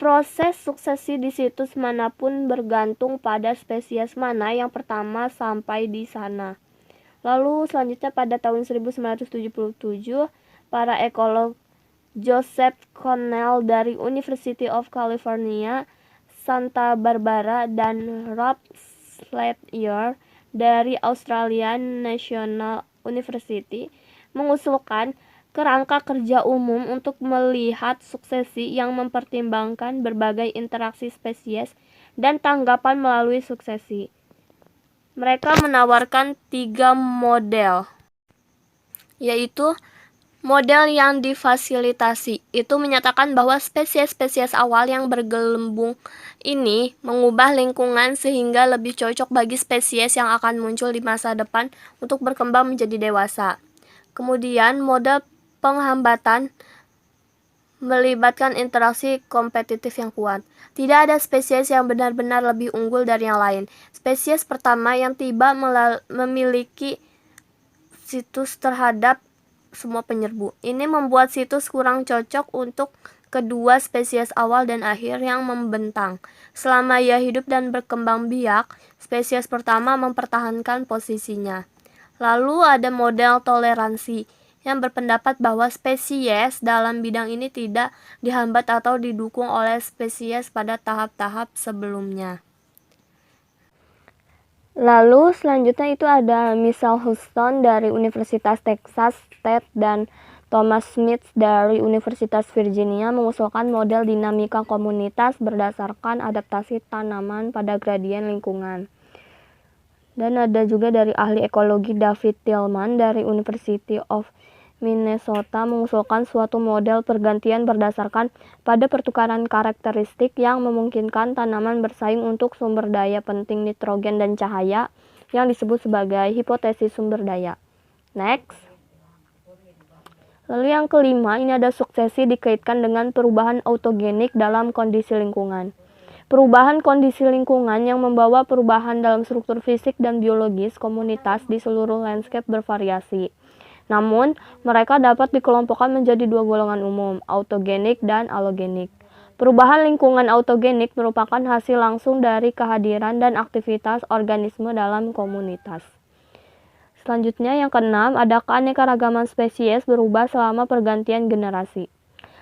proses suksesi di situs manapun bergantung pada spesies mana yang pertama sampai di sana. Lalu selanjutnya pada tahun 1977, para ekolog Joseph Cornell dari University of California, Santa Barbara dan Rob Slattery dari Australian National University mengusulkan kerangka kerja umum untuk melihat suksesi yang mempertimbangkan berbagai interaksi spesies dan tanggapan melalui suksesi. Mereka menawarkan 3 model, yaitu model yang difasilitasi. Itu menyatakan bahwa spesies-spesies awal yang bergelembung ini mengubah lingkungan sehingga lebih cocok bagi spesies yang akan muncul di masa depan untuk berkembang menjadi dewasa. Kemudian model penghambatan melibatkan interaksi kompetitif yang kuat. Tidak ada spesies yang benar-benar lebih unggul dari yang lain. Spesies pertama yang tiba memiliki situs terhadap semua penyerbu. Ini membuat situs kurang cocok untuk kedua spesies awal dan akhir yang membentang. Selama ia hidup dan berkembang biak, spesies pertama mempertahankan posisinya. Lalu ada model toleransi, yang berpendapat bahwa spesies dalam bidang ini tidak dihambat atau didukung oleh spesies pada tahap-tahap sebelumnya. Lalu selanjutnya itu ada Michelle Houston dari Universitas Texas State dan Thomas Smith dari Universitas Virginia mengusulkan model dinamika komunitas berdasarkan adaptasi tanaman pada gradien lingkungan. Dan ada juga dari ahli ekologi David Tillman dari University of Minnesota mengusulkan suatu model pergantian berdasarkan pada pertukaran karakteristik yang memungkinkan tanaman bersaing untuk sumber daya penting nitrogen dan cahaya yang disebut sebagai hipotesis sumber daya. Next. Lalu yang kelima, ini ada suksesi dikaitkan dengan perubahan autogenik dalam kondisi lingkungan. Perubahan kondisi lingkungan yang membawa perubahan dalam struktur fisik dan biologis komunitas di seluruh landscape bervariasi. Namun, mereka dapat dikelompokkan menjadi dua golongan umum, autogenik dan alogenik. Perubahan lingkungan autogenik merupakan hasil langsung dari kehadiran dan aktivitas organisme dalam komunitas. Selanjutnya yang keenam, ada keanekaragaman spesies berubah selama pergantian generasi.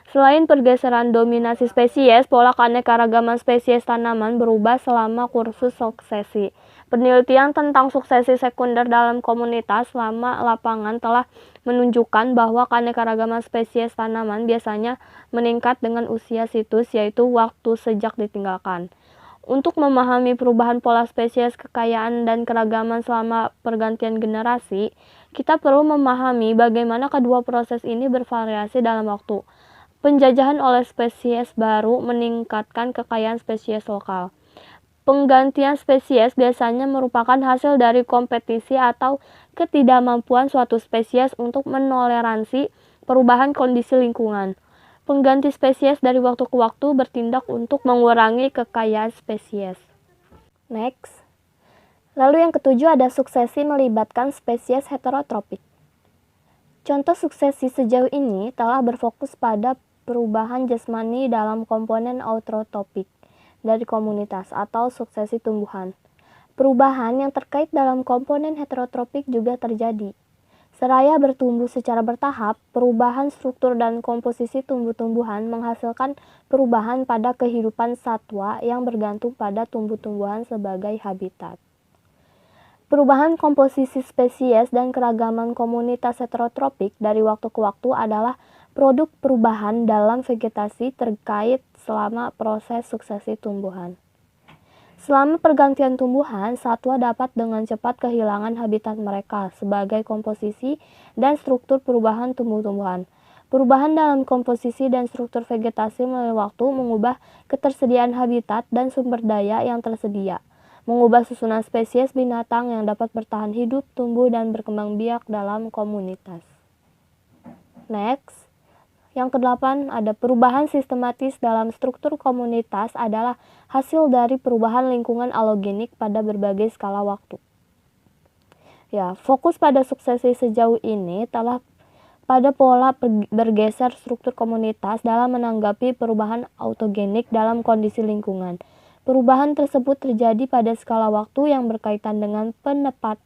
Selain pergeseran dominasi spesies, pola keanekaragaman spesies tanaman berubah selama kursus suksesi. Penelitian tentang suksesi sekunder dalam komunitas selama lapangan telah menunjukkan bahwa keanekaragaman spesies tanaman biasanya meningkat dengan usia situs, yaitu waktu sejak ditinggalkan. Untuk memahami perubahan pola spesies, kekayaan, dan keragaman selama pergantian generasi, kita perlu memahami bagaimana kedua proses ini bervariasi dalam waktu. Penjajahan oleh spesies baru meningkatkan kekayaan spesies lokal. Penggantian spesies biasanya merupakan hasil dari kompetisi atau ketidakmampuan suatu spesies untuk menoleransi perubahan kondisi lingkungan. Pengganti spesies dari waktu ke waktu bertindak untuk mengurangi kekayaan spesies. Next. Lalu yang ketujuh ada suksesi melibatkan spesies heterotropik. Contoh suksesi sejauh ini telah berfokus pada perubahan jasmani dalam komponen autotropik dari komunitas atau suksesi tumbuhan. Perubahan yang terkait dalam komponen heterotropik juga terjadi. Seraya bertumbuh secara bertahap, perubahan struktur dan komposisi tumbuh-tumbuhan menghasilkan perubahan pada kehidupan satwa yang bergantung pada tumbuh-tumbuhan sebagai habitat. Perubahan komposisi spesies dan keragaman komunitas heterotropik dari waktu ke waktu adalah produk perubahan dalam vegetasi terkait selama proses suksesi tumbuhan. Selama pergantian tumbuhan, satwa dapat dengan cepat kehilangan habitat mereka sebagai komposisi dan struktur perubahan tumbuh-tumbuhan. Perubahan dalam komposisi dan struktur vegetasi melalui waktu mengubah ketersediaan habitat dan sumber daya yang tersedia, mengubah susunan spesies binatang yang dapat bertahan hidup, tumbuh, dan berkembang biak dalam komunitas. Next. Yang kedelapan, ada perubahan sistematis dalam struktur komunitas adalah hasil dari perubahan lingkungan alogenik pada berbagai skala waktu. Ya, fokus pada suksesi sejauh ini telah pada pola bergeser struktur komunitas dalam menanggapi perubahan autogenik dalam kondisi lingkungan. Perubahan tersebut terjadi pada skala waktu yang berkaitan dengan penetapan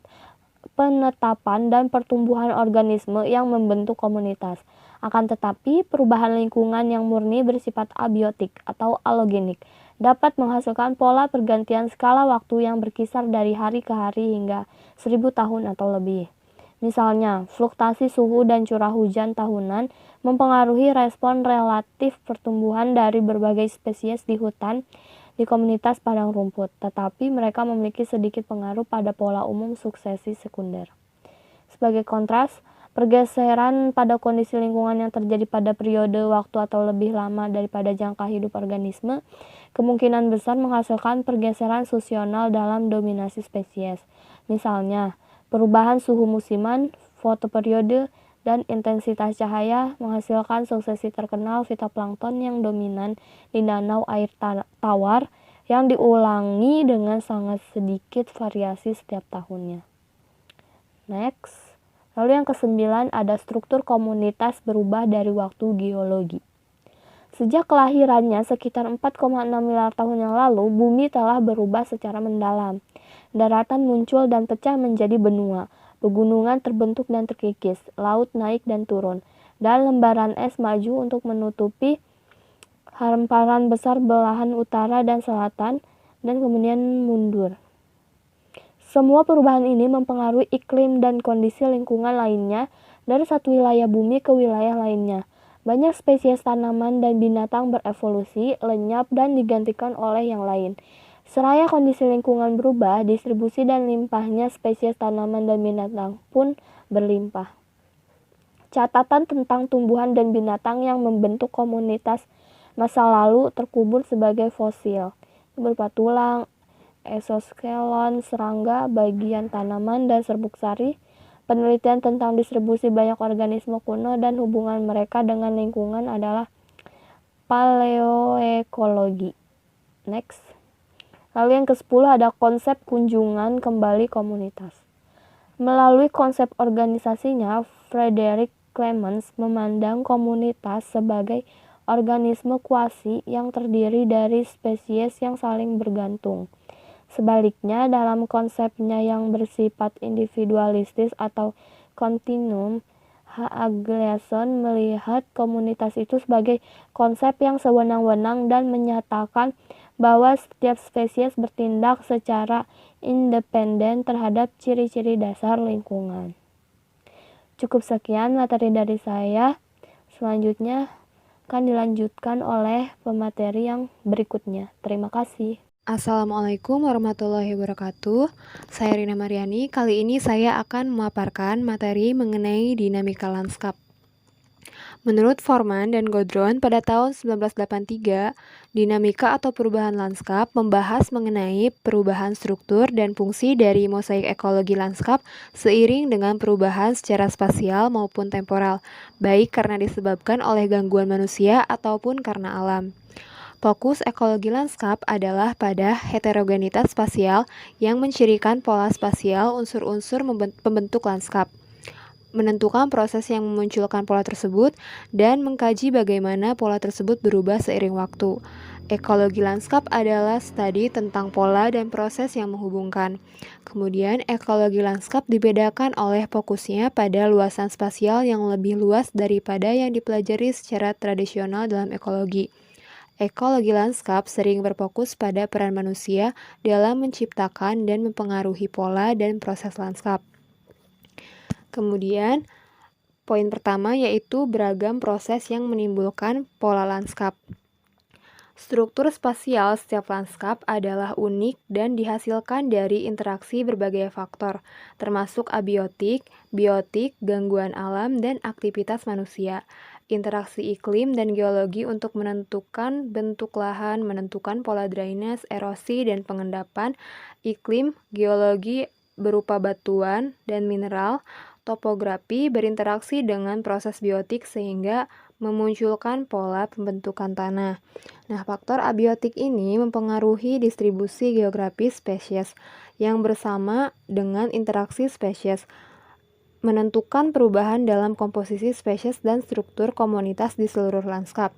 dan pertumbuhan organisme yang membentuk komunitas. Akan tetapi, perubahan lingkungan yang murni bersifat abiotik atau alogenik dapat menghasilkan pola pergantian skala waktu yang berkisar dari hari ke hari hingga 1000 tahun atau lebih. Misalnya, fluktuasi suhu dan curah hujan tahunan mempengaruhi respon relatif pertumbuhan dari berbagai spesies di hutan di komunitas padang rumput, tetapi mereka memiliki sedikit pengaruh pada pola umum suksesi sekunder. Sebagai kontras, pergeseran pada kondisi lingkungan yang terjadi pada periode waktu atau lebih lama daripada jangka hidup organisme kemungkinan besar menghasilkan pergeseran susional dalam dominasi spesies. Misalnya, perubahan suhu musiman, fotoperiode, dan intensitas cahaya menghasilkan suksesi terkenal fitoplankton yang dominan di danau air tawar yang diulangi dengan sangat sedikit variasi setiap tahunnya. Next. Lalu yang kesembilan ada struktur komunitas berubah dari waktu geologi. Sejak kelahirannya sekitar 4,6 miliar tahun yang lalu, bumi telah berubah secara mendalam. Daratan muncul dan pecah menjadi benua. pegunungan terbentuk dan terkikis, laut naik dan turun, dan lembaran es maju untuk menutupi hamparan besar belahan utara dan selatan, dan kemudian mundur. Semua perubahan ini mempengaruhi iklim dan kondisi lingkungan lainnya dari satu wilayah bumi ke wilayah lainnya. Banyak spesies tanaman dan binatang berevolusi, lenyap, dan digantikan oleh yang lain. Seraya kondisi lingkungan berubah, distribusi dan limpahnya spesies tanaman dan binatang pun berlimpah. Catatan tentang tumbuhan dan binatang yang membentuk komunitas masa lalu terkubur sebagai fosil, berupa tulang, exoskeleton, serangga, bagian tanaman, dan serbuk sari. Penelitian tentang distribusi banyak organisme kuno dan hubungan mereka dengan lingkungan adalah paleoekologi. Next. Lalu yang ke-10 ada konsep kunjungan kembali komunitas. Melalui konsep organisasinya, Frederick Clemens memandang komunitas sebagai organisme kuasi yang terdiri dari spesies yang saling bergantung. Sebaliknya, dalam konsepnya yang bersifat individualistis atau kontinum, Gleason melihat komunitas itu sebagai konsep yang sewenang-wenang dan menyatakan bahwa setiap spesies bertindak secara independen terhadap ciri-ciri dasar lingkungan. Cukup sekian materi dari saya. Selanjutnya akan dilanjutkan oleh pemateri yang berikutnya. Terima kasih. Assalamualaikum warahmatullahi wabarakatuh. Saya Rina Mariani. Kali ini saya akan memaparkan materi mengenai dinamika lanskap. Menurut Forman dan Godron pada tahun 1983, dinamika atau perubahan lanskap membahas mengenai perubahan struktur dan fungsi dari mosaik ekologi lanskap seiring dengan perubahan secara spasial maupun temporal, baik karena disebabkan oleh gangguan manusia ataupun karena alam. Fokus ekologi lanskap adalah pada heterogenitas spasial yang mencirikan pola spasial unsur-unsur pembentuk lanskap, menentukan proses yang memunculkan pola tersebut, dan mengkaji bagaimana pola tersebut berubah seiring waktu. Ekologi lanskap adalah studi tentang pola dan proses yang menghubungkan. Kemudian, ekologi lanskap dibedakan oleh fokusnya pada luasan spasial yang lebih luas daripada yang dipelajari secara tradisional dalam ekologi. Ekologi lanskap sering berfokus pada peran manusia dalam menciptakan dan mempengaruhi pola dan proses lanskap. Kemudian, poin pertama yaitu beragam proses yang menimbulkan pola lanskap. Struktur spasial setiap lanskap adalah unik dan dihasilkan dari interaksi berbagai faktor, termasuk abiotik, biotik, gangguan alam, dan aktivitas manusia. Interaksi iklim dan geologi untuk menentukan bentuk lahan, menentukan pola drainase, erosi, dan pengendapan. Iklim, geologi berupa batuan dan mineral, topografi berinteraksi dengan proses biotik sehingga memunculkan pola pembentukan tanah. Nah, faktor abiotik ini mempengaruhi distribusi geografis spesies yang bersama dengan interaksi spesies, menentukan perubahan dalam komposisi spesies dan struktur komunitas di seluruh lanskap.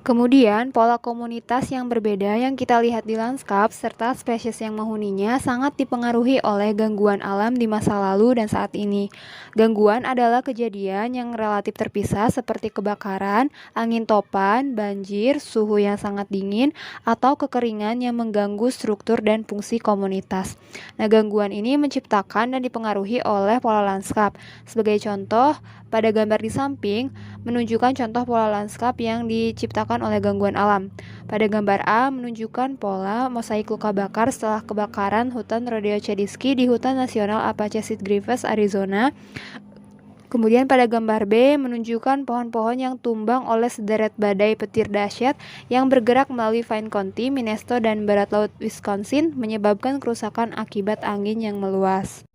Kemudian, pola komunitas yang berbeda yang kita lihat di lanskap serta spesies yang menghuninya sangat dipengaruhi oleh gangguan alam di masa lalu dan saat ini. Gangguan adalah kejadian yang relatif terpisah seperti kebakaran, angin topan, banjir, suhu yang sangat dingin, atau kekeringan yang mengganggu struktur dan fungsi komunitas. Nah, gangguan ini menciptakan dan dipengaruhi oleh pola lanskap. Sebagai contoh, pada gambar di samping menunjukkan contoh pola lanskap yang diciptakan oleh gangguan alam. Pada gambar A menunjukkan pola mosaik luka bakar setelah kebakaran hutan Rodeo Chediski di Hutan Nasional Apache Sitgriffes, Arizona. Kemudian pada gambar B menunjukkan pohon-pohon yang tumbang oleh sederet badai petir dahsyat yang bergerak melalui Vine County, Minnesota, dan barat laut Wisconsin, menyebabkan kerusakan akibat angin yang meluas.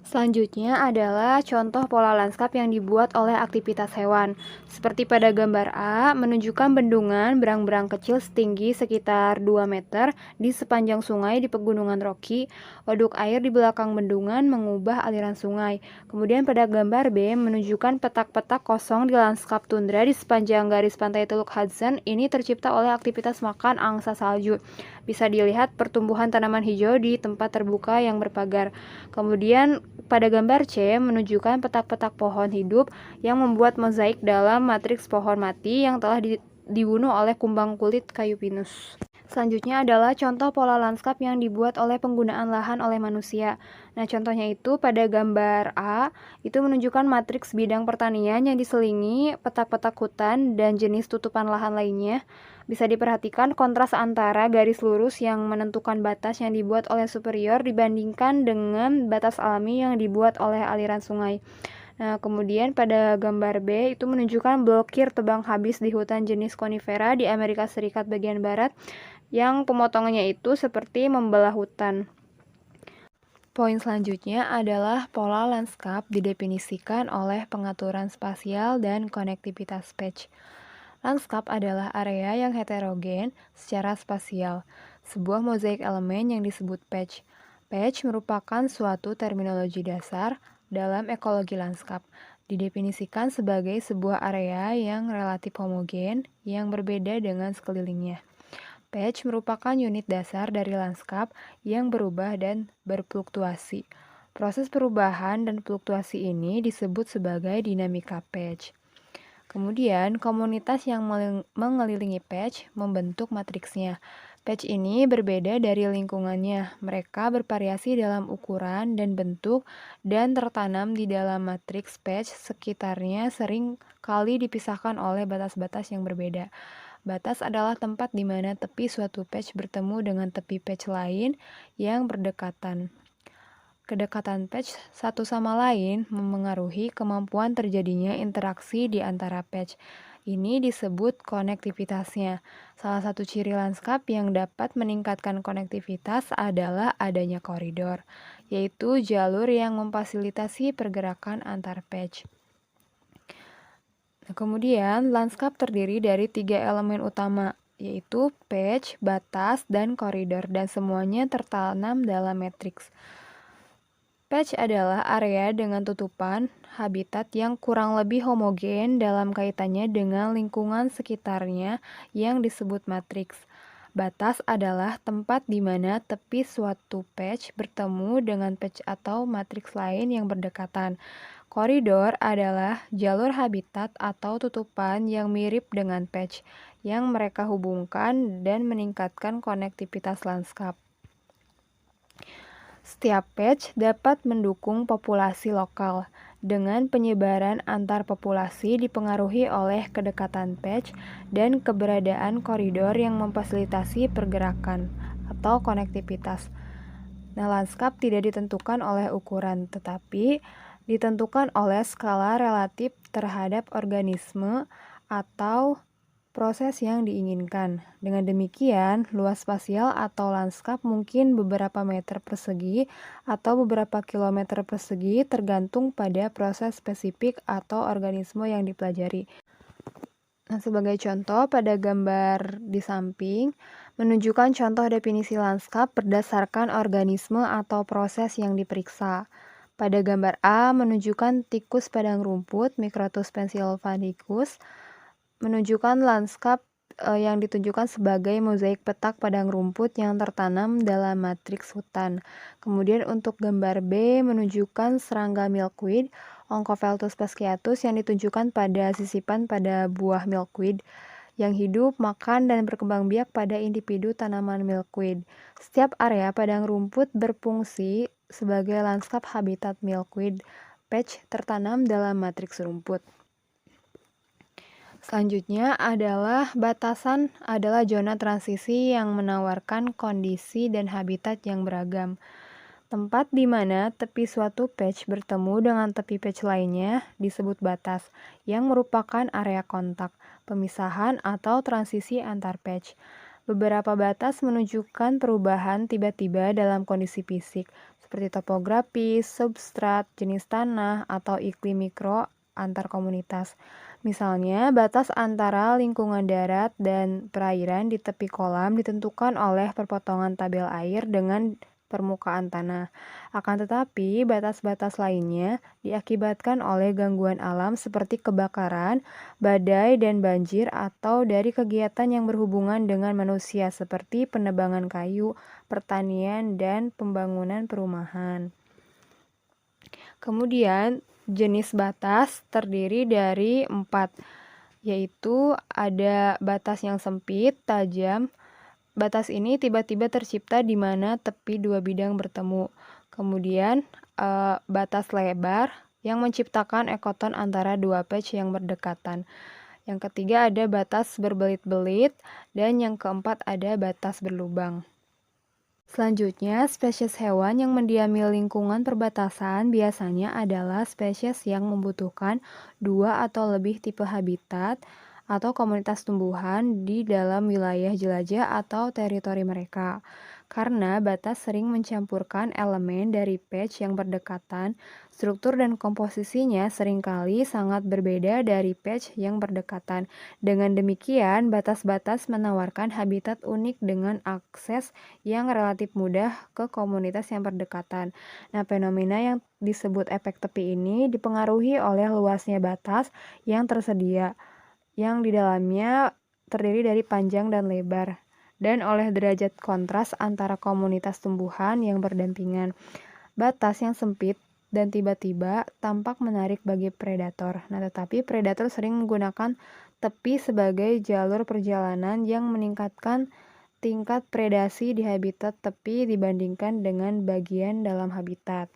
Selanjutnya adalah contoh pola lanskap yang dibuat oleh aktivitas hewan. Seperti pada gambar A, menunjukkan bendungan berang-berang kecil setinggi sekitar 2 meter di sepanjang sungai di Pegunungan Rocky. Waduk air di belakang bendungan mengubah aliran sungai. Kemudian pada gambar B, menunjukkan petak-petak kosong di lanskap tundra di sepanjang garis pantai Teluk Hudson. Ini tercipta oleh aktivitas makan angsa salju. Bisa dilihat pertumbuhan tanaman hijau di tempat terbuka yang berpagar. Kemudian pada gambar C menunjukkan petak-petak pohon hidup yang membuat mozaik dalam matriks pohon mati yang telah dibunuh oleh kumbang kulit kayu pinus. Selanjutnya adalah contoh pola lanskap yang dibuat oleh penggunaan lahan oleh manusia. Nah, contohnya itu pada gambar A, itu menunjukkan matriks bidang pertanian yang diselingi petak-petak hutan dan jenis tutupan lahan lainnya. Bisa diperhatikan kontras antara garis lurus yang menentukan batas yang dibuat oleh superior dibandingkan dengan batas alami yang dibuat oleh aliran sungai. Nah, kemudian pada gambar B itu menunjukkan blokir tebang habis di hutan jenis konifera di Amerika Serikat bagian barat yang pemotongannya itu seperti membelah hutan. Poin selanjutnya adalah pola lanskap didefinisikan oleh pengaturan spasial dan konektivitas patch. Lanskap adalah area yang heterogen secara spasial, sebuah mozaik elemen yang disebut patch. Patch merupakan suatu terminologi dasar dalam ekologi lanskap, didefinisikan sebagai sebuah area yang relatif homogen yang berbeda dengan sekelilingnya. Patch merupakan unit dasar dari lanskap yang berubah dan berfluktuasi. Proses perubahan dan fluktuasi ini disebut sebagai dinamika patch. Kemudian, komunitas yang mengelilingi patch membentuk matriksnya. Patch ini berbeda dari lingkungannya. Mereka bervariasi dalam ukuran dan bentuk dan tertanam di dalam matriks patch sekitarnya sering kali dipisahkan oleh batas-batas yang berbeda. Batas adalah tempat di mana tepi suatu patch bertemu dengan tepi patch lain yang berdekatan. Kedekatan patch satu sama lain memengaruhi kemampuan terjadinya interaksi di antara patch. Ini disebut konektivitasnya. Salah satu ciri lanskap yang dapat meningkatkan konektivitas adalah adanya koridor, yaitu jalur yang memfasilitasi pergerakan antar patch. Kemudian, lanskap terdiri dari 3 elemen utama, yaitu patch, batas, dan koridor, dan semuanya tertanam dalam matriks. Patch adalah area dengan tutupan habitat yang kurang lebih homogen dalam kaitannya dengan lingkungan sekitarnya yang disebut matriks. Batas adalah tempat di mana tepi suatu patch bertemu dengan patch atau matriks lain yang berdekatan. Koridor adalah jalur habitat atau tutupan yang mirip dengan patch, yang mereka hubungkan dan meningkatkan konektivitas lanskap. Setiap patch dapat mendukung populasi lokal, dengan penyebaran antar populasi dipengaruhi oleh kedekatan patch dan keberadaan koridor yang memfasilitasi pergerakan atau konektivitas. Nah, lanskap tidak ditentukan oleh ukuran, tetapi ditentukan oleh skala relatif terhadap organisme atau proses yang diinginkan. Dengan demikian, luas spasial atau lanskap mungkin beberapa meter persegi atau beberapa kilometer persegi tergantung pada proses spesifik atau organisme yang dipelajari. Nah, sebagai contoh, pada gambar di samping menunjukkan contoh definisi lanskap berdasarkan organisme atau proses yang diperiksa. Pada gambar A menunjukkan tikus padang rumput Microtus pensylvanicus, menunjukkan lanskap yang ditunjukkan sebagai mozaik petak padang rumput yang tertanam dalam matriks hutan. Kemudian untuk gambar B menunjukkan serangga milkweed Oncofeltus fasciatus yang ditunjukkan pada sisipan pada buah milkweed yang hidup, makan, dan berkembang biak pada individu tanaman milkweed. Setiap area padang rumput berfungsi sebagai lanskap habitat milkweed patch tertanam dalam matriks rumput. Selanjutnya adalah batasan adalah zona transisi yang menawarkan kondisi dan habitat yang beragam. Tempat di mana tepi suatu patch bertemu dengan tepi patch lainnya disebut batas, yang merupakan area kontak, pemisahan atau transisi antar patch. Beberapa batas menunjukkan perubahan tiba-tiba dalam kondisi fisik, seperti topografi, substrat, jenis tanah, atau iklim mikro antar komunitas. Misalnya, batas antara lingkungan darat dan perairan di tepi kolam ditentukan oleh perpotongan tabel air dengan permukaan tanah. Akan tetapi, batas-batas lainnya diakibatkan oleh gangguan alam seperti kebakaran, badai, dan banjir atau dari kegiatan yang berhubungan dengan manusia seperti penebangan kayu, pertanian, dan pembangunan perumahan. Kemudian, jenis batas terdiri dari 4, yaitu ada batas yang sempit, tajam. Batas ini tiba-tiba tercipta di mana tepi dua bidang bertemu. Kemudian, batas lebar yang menciptakan ekoton antara dua patch yang berdekatan. Yang ketiga ada batas berbelit-belit, dan yang keempat ada batas berlubang. Selanjutnya, spesies hewan yang mendiami lingkungan perbatasan biasanya adalah spesies yang membutuhkan 2 atau lebih tipe habitat atau komunitas tumbuhan di dalam wilayah jelajah atau teritori mereka. Karena batas sering mencampurkan elemen dari patch yang berdekatan, struktur dan komposisinya seringkali sangat berbeda dari patch yang berdekatan. Dengan demikian, batas-batas menawarkan habitat unik dengan akses yang relatif mudah ke komunitas yang berdekatan. Nah, fenomena yang disebut efek tepi ini dipengaruhi oleh luasnya batas yang tersedia, yang di dalamnya terdiri dari panjang dan lebar, dan oleh derajat kontras antara komunitas tumbuhan yang berdampingan. Batas yang sempit dan tiba-tiba tampak menarik bagi predator. Nah, tetapi predator sering menggunakan tepi sebagai jalur perjalanan yang meningkatkan tingkat predasi di habitat tepi dibandingkan dengan bagian dalam habitat.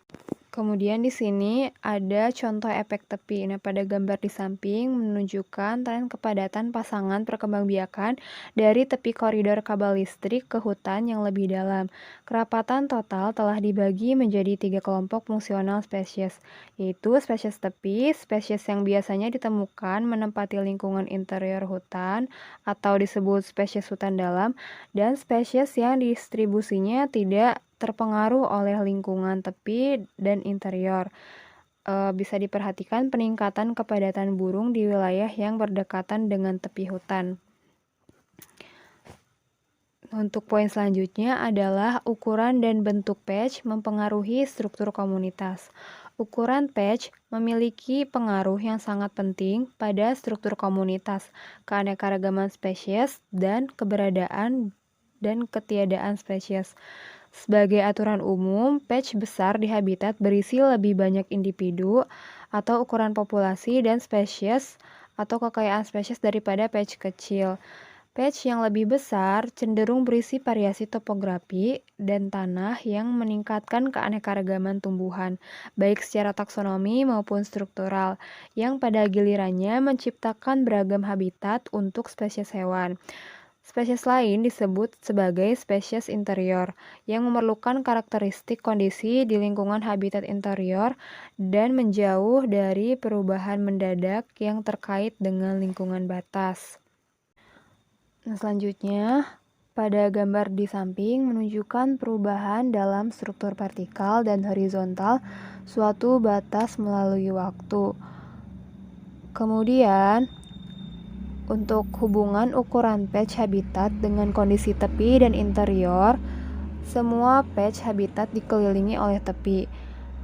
Kemudian di sini ada contoh efek tepi. Nah, pada gambar di samping menunjukkan tren kepadatan pasangan perkembangbiakan dari tepi koridor kabel listrik ke hutan yang lebih dalam. Kerapatan total telah dibagi menjadi 3 kelompok fungsional spesies, yaitu spesies tepi, spesies yang biasanya ditemukan menempati lingkungan interior hutan atau disebut spesies hutan dalam, dan spesies yang distribusinya tidak terpengaruh oleh lingkungan tepi dan interior. Bisa diperhatikan peningkatan kepadatan burung di wilayah yang berdekatan dengan tepi hutan. Untuk poin selanjutnya adalah ukuran dan bentuk patch mempengaruhi struktur komunitas. Ukuran patch memiliki pengaruh yang sangat penting pada struktur komunitas, keanekaragaman spesies, dan keberadaan dan ketiadaan spesies. Sebagai aturan umum, patch besar di habitat berisi lebih banyak individu atau ukuran populasi dan spesies atau kekayaan spesies daripada patch kecil. Patch yang lebih besar cenderung berisi variasi topografi dan tanah yang meningkatkan keanekaragaman tumbuhan, baik secara taksonomi maupun struktural, yang pada gilirannya menciptakan beragam habitat untuk spesies hewan. Spesies lain disebut sebagai spesies interior, yang memerlukan karakteristik kondisi di lingkungan habitat interior dan menjauh dari perubahan mendadak yang terkait dengan lingkungan batas. Nah, selanjutnya, pada gambar di samping menunjukkan perubahan dalam struktur vertikal dan horizontal suatu batas melalui waktu. Kemudian, untuk hubungan ukuran patch habitat dengan kondisi tepi dan interior, semua patch habitat dikelilingi oleh tepi.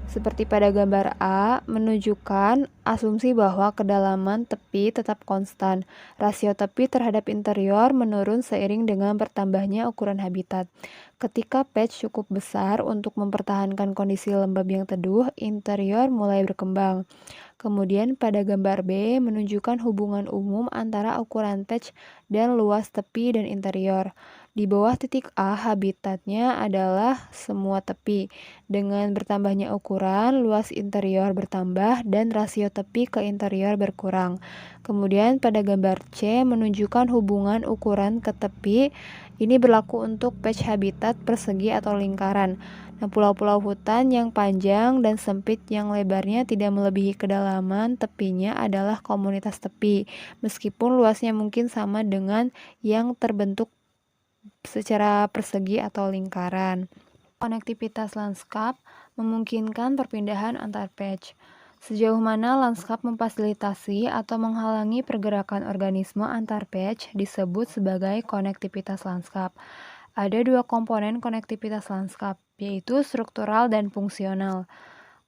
Seperti pada gambar A, menunjukkan asumsi bahwa kedalaman tepi tetap konstan. Rasio tepi terhadap interior menurun seiring dengan bertambahnya ukuran habitat. Ketika patch cukup besar untuk mempertahankan kondisi lembab yang teduh, interior mulai berkembang. Kemudian pada gambar B menunjukkan hubungan umum antara ukuran patch dan luas tepi dan interior. Di bawah titik A, habitatnya adalah semua tepi. Dengan bertambahnya ukuran, luas interior bertambah dan rasio tepi ke interior berkurang. Kemudian pada gambar C menunjukkan hubungan ukuran ke tepi. Ini berlaku untuk patch habitat persegi atau lingkaran. Nah, pulau-pulau hutan yang panjang dan sempit yang lebarnya tidak melebihi kedalaman tepinya adalah komunitas tepi, meskipun luasnya mungkin sama dengan yang terbentuk secara persegi atau lingkaran. Konektivitas lanskap memungkinkan perpindahan antar patch. Sejauh mana lanskap memfasilitasi atau menghalangi pergerakan organisme antar patch disebut sebagai konektivitas lanskap. Ada dua komponen konektivitas lanskap, yaitu struktural dan fungsional.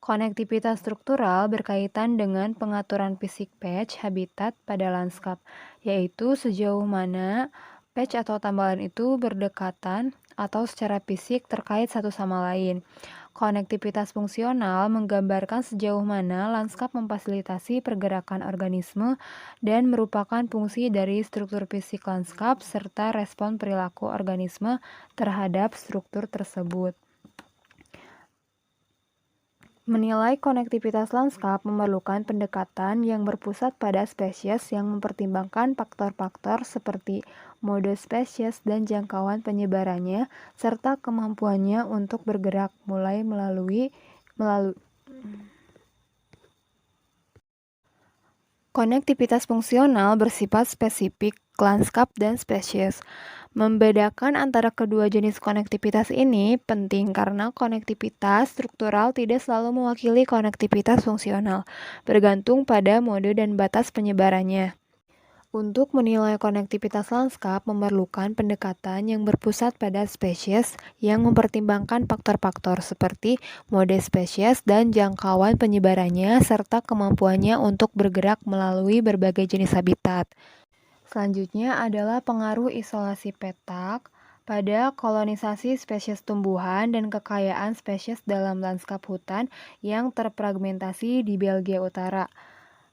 Konektivitas struktural berkaitan dengan pengaturan fisik patch habitat pada lanskap, yaitu sejauh mana patch atau tambalan itu berdekatan atau secara fisik terkait satu sama lain. Konektivitas fungsional menggambarkan sejauh mana lanskap memfasilitasi pergerakan organisme dan merupakan fungsi dari struktur fisik lanskap serta respon perilaku organisme terhadap struktur tersebut. Menilai konektivitas lanskap memerlukan pendekatan yang berpusat pada spesies yang mempertimbangkan faktor-faktor seperti mode spesies dan jangkauan penyebarannya, serta kemampuannya untuk bergerak melalui konektivitas fungsional bersifat spesifik lanskap dan spesies. Membedakan antara kedua jenis konektivitas ini penting karena konektivitas struktural tidak selalu mewakili konektivitas fungsional, bergantung pada mode dan batas penyebarannya. Untuk menilai konektivitas lanskap memerlukan pendekatan yang berpusat pada spesies yang mempertimbangkan faktor-faktor seperti mode spesies dan jangkauan penyebarannya serta kemampuannya untuk bergerak melalui berbagai jenis habitat. Selanjutnya adalah pengaruh isolasi petak pada kolonisasi spesies tumbuhan dan kekayaan spesies dalam lanskap hutan yang terfragmentasi di Belgia Utara.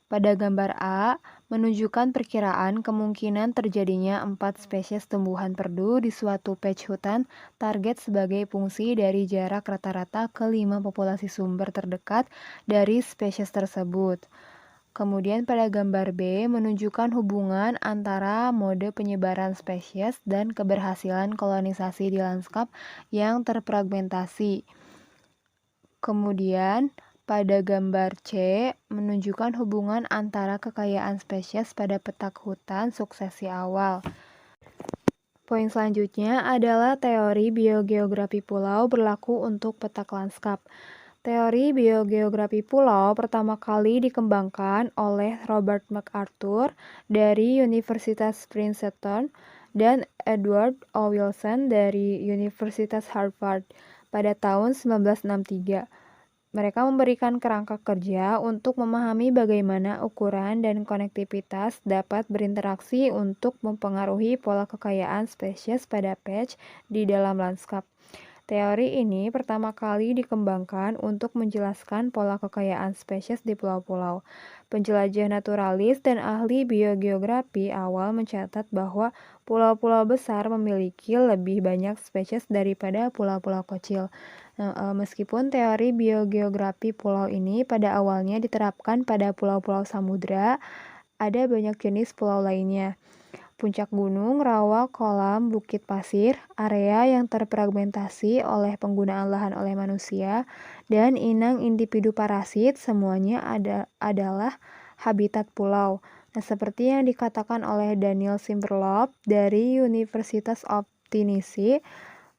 Pada gambar A, menunjukkan perkiraan kemungkinan terjadinya 4 spesies tumbuhan perdu di suatu patch hutan, target sebagai fungsi dari jarak rata-rata ke 5 populasi sumber terdekat dari spesies tersebut. Kemudian pada gambar B menunjukkan hubungan antara mode penyebaran spesies dan keberhasilan kolonisasi di lanskap yang terfragmentasi. Kemudian pada gambar C menunjukkan hubungan antara kekayaan spesies pada petak hutan suksesi awal. Poin selanjutnya adalah teori biogeografi pulau berlaku untuk petak lanskap. Teori biogeografi pulau pertama kali dikembangkan oleh Robert MacArthur dari Universitas Princeton dan Edward O. Wilson dari Universitas Harvard pada tahun 1963. Mereka memberikan kerangka kerja untuk memahami bagaimana ukuran dan konektivitas dapat berinteraksi untuk mempengaruhi pola kekayaan spesies pada patch di dalam lanskap. Teori ini pertama kali dikembangkan untuk menjelaskan pola kekayaan spesies di pulau-pulau. Penjelajah naturalis dan ahli biogeografi awal mencatat bahwa pulau-pulau besar memiliki lebih banyak spesies daripada pulau-pulau kecil. Meskipun teori biogeografi pulau ini pada awalnya diterapkan pada pulau-pulau samudra, ada banyak jenis pulau lainnya. Puncak gunung, rawa, kolam, bukit pasir, area yang terfragmentasi oleh penggunaan lahan oleh manusia, dan inang individu parasit semuanya adalah habitat pulau. Nah, seperti yang dikatakan oleh Daniel Simberlop dari University of Tennessee,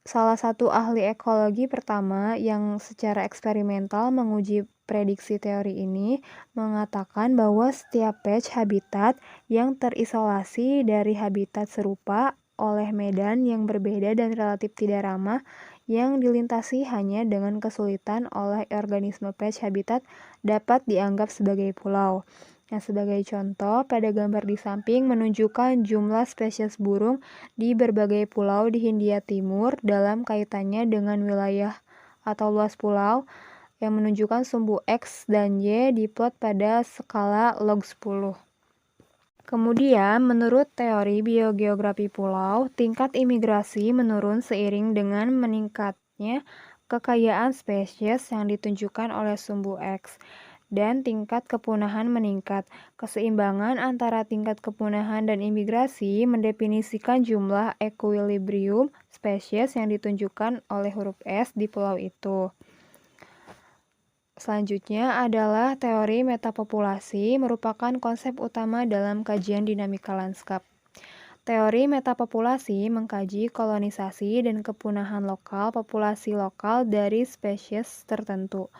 salah satu ahli ekologi pertama yang secara eksperimental menguji prediksi teori ini, mengatakan bahwa setiap patch habitat yang terisolasi dari habitat serupa oleh medan yang berbeda dan relatif tidak ramah yang dilintasi hanya dengan kesulitan oleh organisme patch habitat dapat dianggap sebagai pulau. Nah, sebagai contoh, pada gambar di samping menunjukkan jumlah spesies burung di berbagai pulau di Hindia Timur dalam kaitannya dengan wilayah atau luas pulau yang menunjukkan sumbu X dan Y diplot pada skala log 10. Kemudian, menurut teori biogeografi pulau, tingkat imigrasi menurun seiring dengan meningkatnya kekayaan spesies yang ditunjukkan oleh sumbu X, dan tingkat kepunahan meningkat. Keseimbangan antara tingkat kepunahan dan imigrasi mendefinisikan jumlah equilibrium spesies yang ditunjukkan oleh huruf S di pulau itu. Selanjutnya adalah teori metapopulasi, merupakan konsep utama dalam kajian dinamika lanskap. Teori metapopulasi mengkaji kolonisasi dan kepunahan lokal populasi lokal dari spesies tertentu.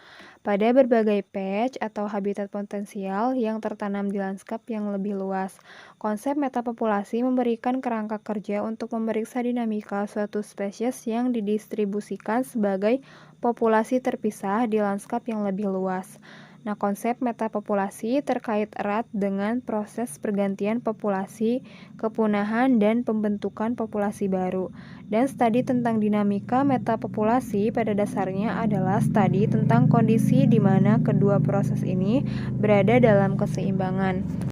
pada berbagai patch atau habitat potensial yang tertanam di lanskap yang lebih luas. Konsep metapopulasi memberikan kerangka kerja untuk memeriksa dinamika suatu spesies yang didistribusikan sebagai populasi terpisah di lanskap yang lebih luas. Nah, konsep metapopulasi terkait erat dengan proses pergantian populasi, kepunahan, dan pembentukan populasi baru. Dan studi tentang dinamika metapopulasi pada dasarnya adalah studi tentang kondisi di mana kedua proses ini berada dalam keseimbangan.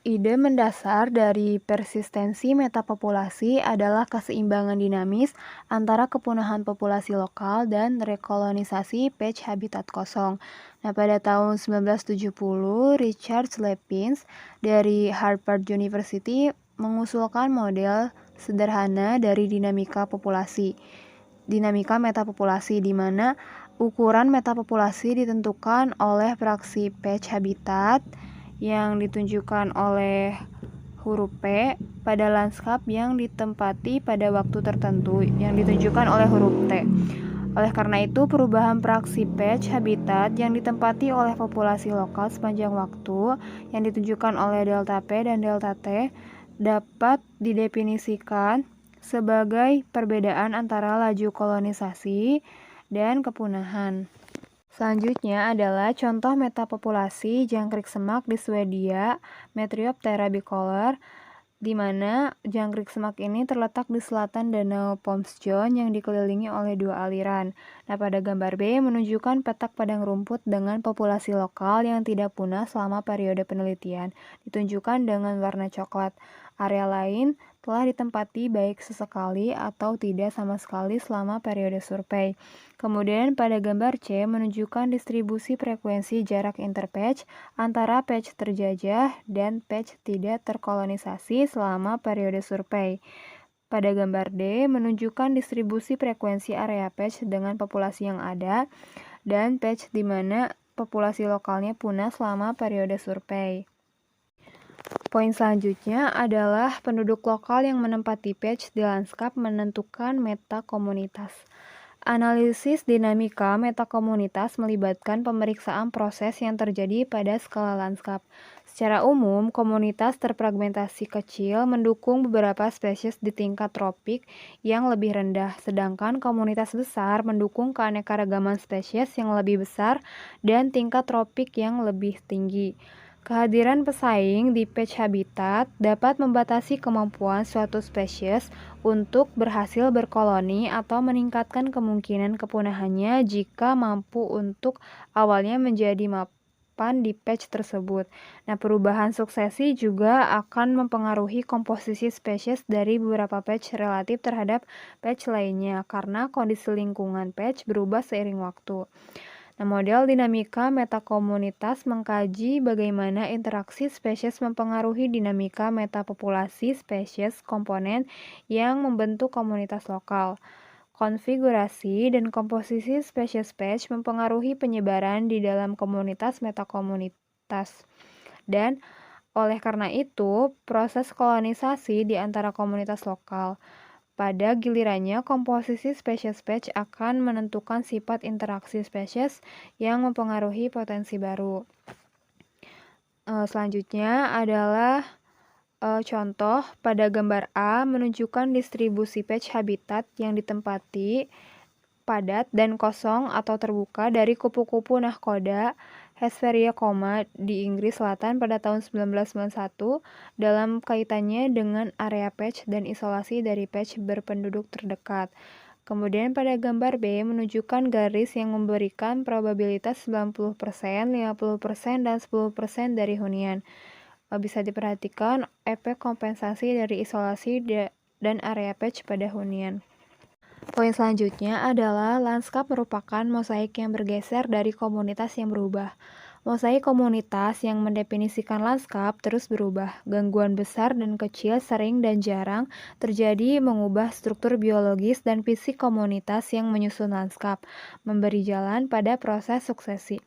Ide mendasar dari persistensi metapopulasi adalah keseimbangan dinamis antara kepunahan populasi lokal dan rekolonisasi patch habitat kosong. Nah, pada tahun 1970, Richard Lepins dari Harvard University mengusulkan model sederhana dari dinamika metapopulasi di mana ukuran metapopulasi ditentukan oleh fraksi patch habitat yang ditunjukkan oleh huruf P pada lanskap yang ditempati pada waktu tertentu yang ditunjukkan oleh huruf T. Oleh karena itu, perubahan fraksi patch habitat yang ditempati oleh populasi lokal sepanjang waktu yang ditunjukkan oleh delta P dan delta T dapat didefinisikan sebagai perbedaan antara laju kolonisasi dan kepunahan. Selanjutnya adalah contoh metapopulasi jangkrik semak di Swedia, Metrioptera bicolor, di mana jangkrik semak ini terletak di selatan Danau Pomsjon yang dikelilingi oleh dua aliran. Nah, pada gambar B menunjukkan petak padang rumput dengan populasi lokal yang tidak punah selama periode penelitian, ditunjukkan dengan warna coklat. Area lain telah ditempati baik sesekali atau tidak sama sekali selama periode survei. Kemudian pada gambar C menunjukkan distribusi frekuensi jarak interpatch antara patch terjajah dan patch tidak terkolonisasi selama periode survei. Pada gambar D menunjukkan distribusi frekuensi area patch dengan populasi yang ada dan patch di mana populasi lokalnya punah selama periode survei. Poin selanjutnya adalah penduduk lokal yang menempati patch di lanskap menentukan metakomunitas. Analisis dinamika metakomunitas melibatkan pemeriksaan proses yang terjadi pada skala lanskap. Secara umum, komunitas terfragmentasi kecil mendukung beberapa spesies di tingkat tropik yang lebih rendah, sedangkan komunitas besar mendukung keanekaragaman spesies yang lebih besar dan tingkat tropik yang lebih tinggi. Kehadiran pesaing di patch habitat dapat membatasi kemampuan suatu spesies untuk berhasil berkoloni atau meningkatkan kemungkinan kepunahannya jika mampu untuk awalnya menjadi mapan di patch tersebut. Nah, perubahan suksesi juga akan mempengaruhi komposisi spesies dari beberapa patch relatif terhadap patch lainnya karena kondisi lingkungan patch berubah seiring waktu. Nah, model dinamika metakomunitas mengkaji bagaimana interaksi spesies mempengaruhi dinamika metapopulasi spesies komponen yang membentuk komunitas lokal. Konfigurasi dan komposisi spesies patch mempengaruhi penyebaran di dalam komunitas metakomunitas. Dan oleh karena itu, proses kolonisasi di antara komunitas lokal. Pada gilirannya, komposisi spesies patch akan menentukan sifat interaksi spesies yang mempengaruhi potensi baru. Selanjutnya adalah contoh pada gambar A menunjukkan distribusi patch habitat yang ditempati padat dan kosong atau terbuka dari kupu-kupu nahkoda Hesperia coma di Inggris Selatan pada tahun 1991 dalam kaitannya dengan area patch dan isolasi dari patch berpenduduk terdekat. Kemudian pada gambar B menunjukkan garis yang memberikan probabilitas 90%, 50%, dan 10% dari hunian. Bisa diperhatikan efek kompensasi dari isolasi dan area patch pada hunian. Poin selanjutnya adalah lanskap merupakan mosaik yang bergeser dari komunitas yang berubah. Mosaik komunitas yang mendefinisikan lanskap terus berubah. Gangguan besar dan kecil sering dan jarang terjadi mengubah struktur biologis dan fisik komunitas yang menyusun lanskap, memberi jalan pada proses suksesi.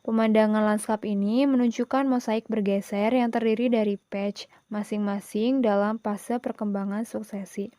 Pemandangan lanskap ini menunjukkan mosaik bergeser yang terdiri dari patch masing-masing dalam fase perkembangan suksesi.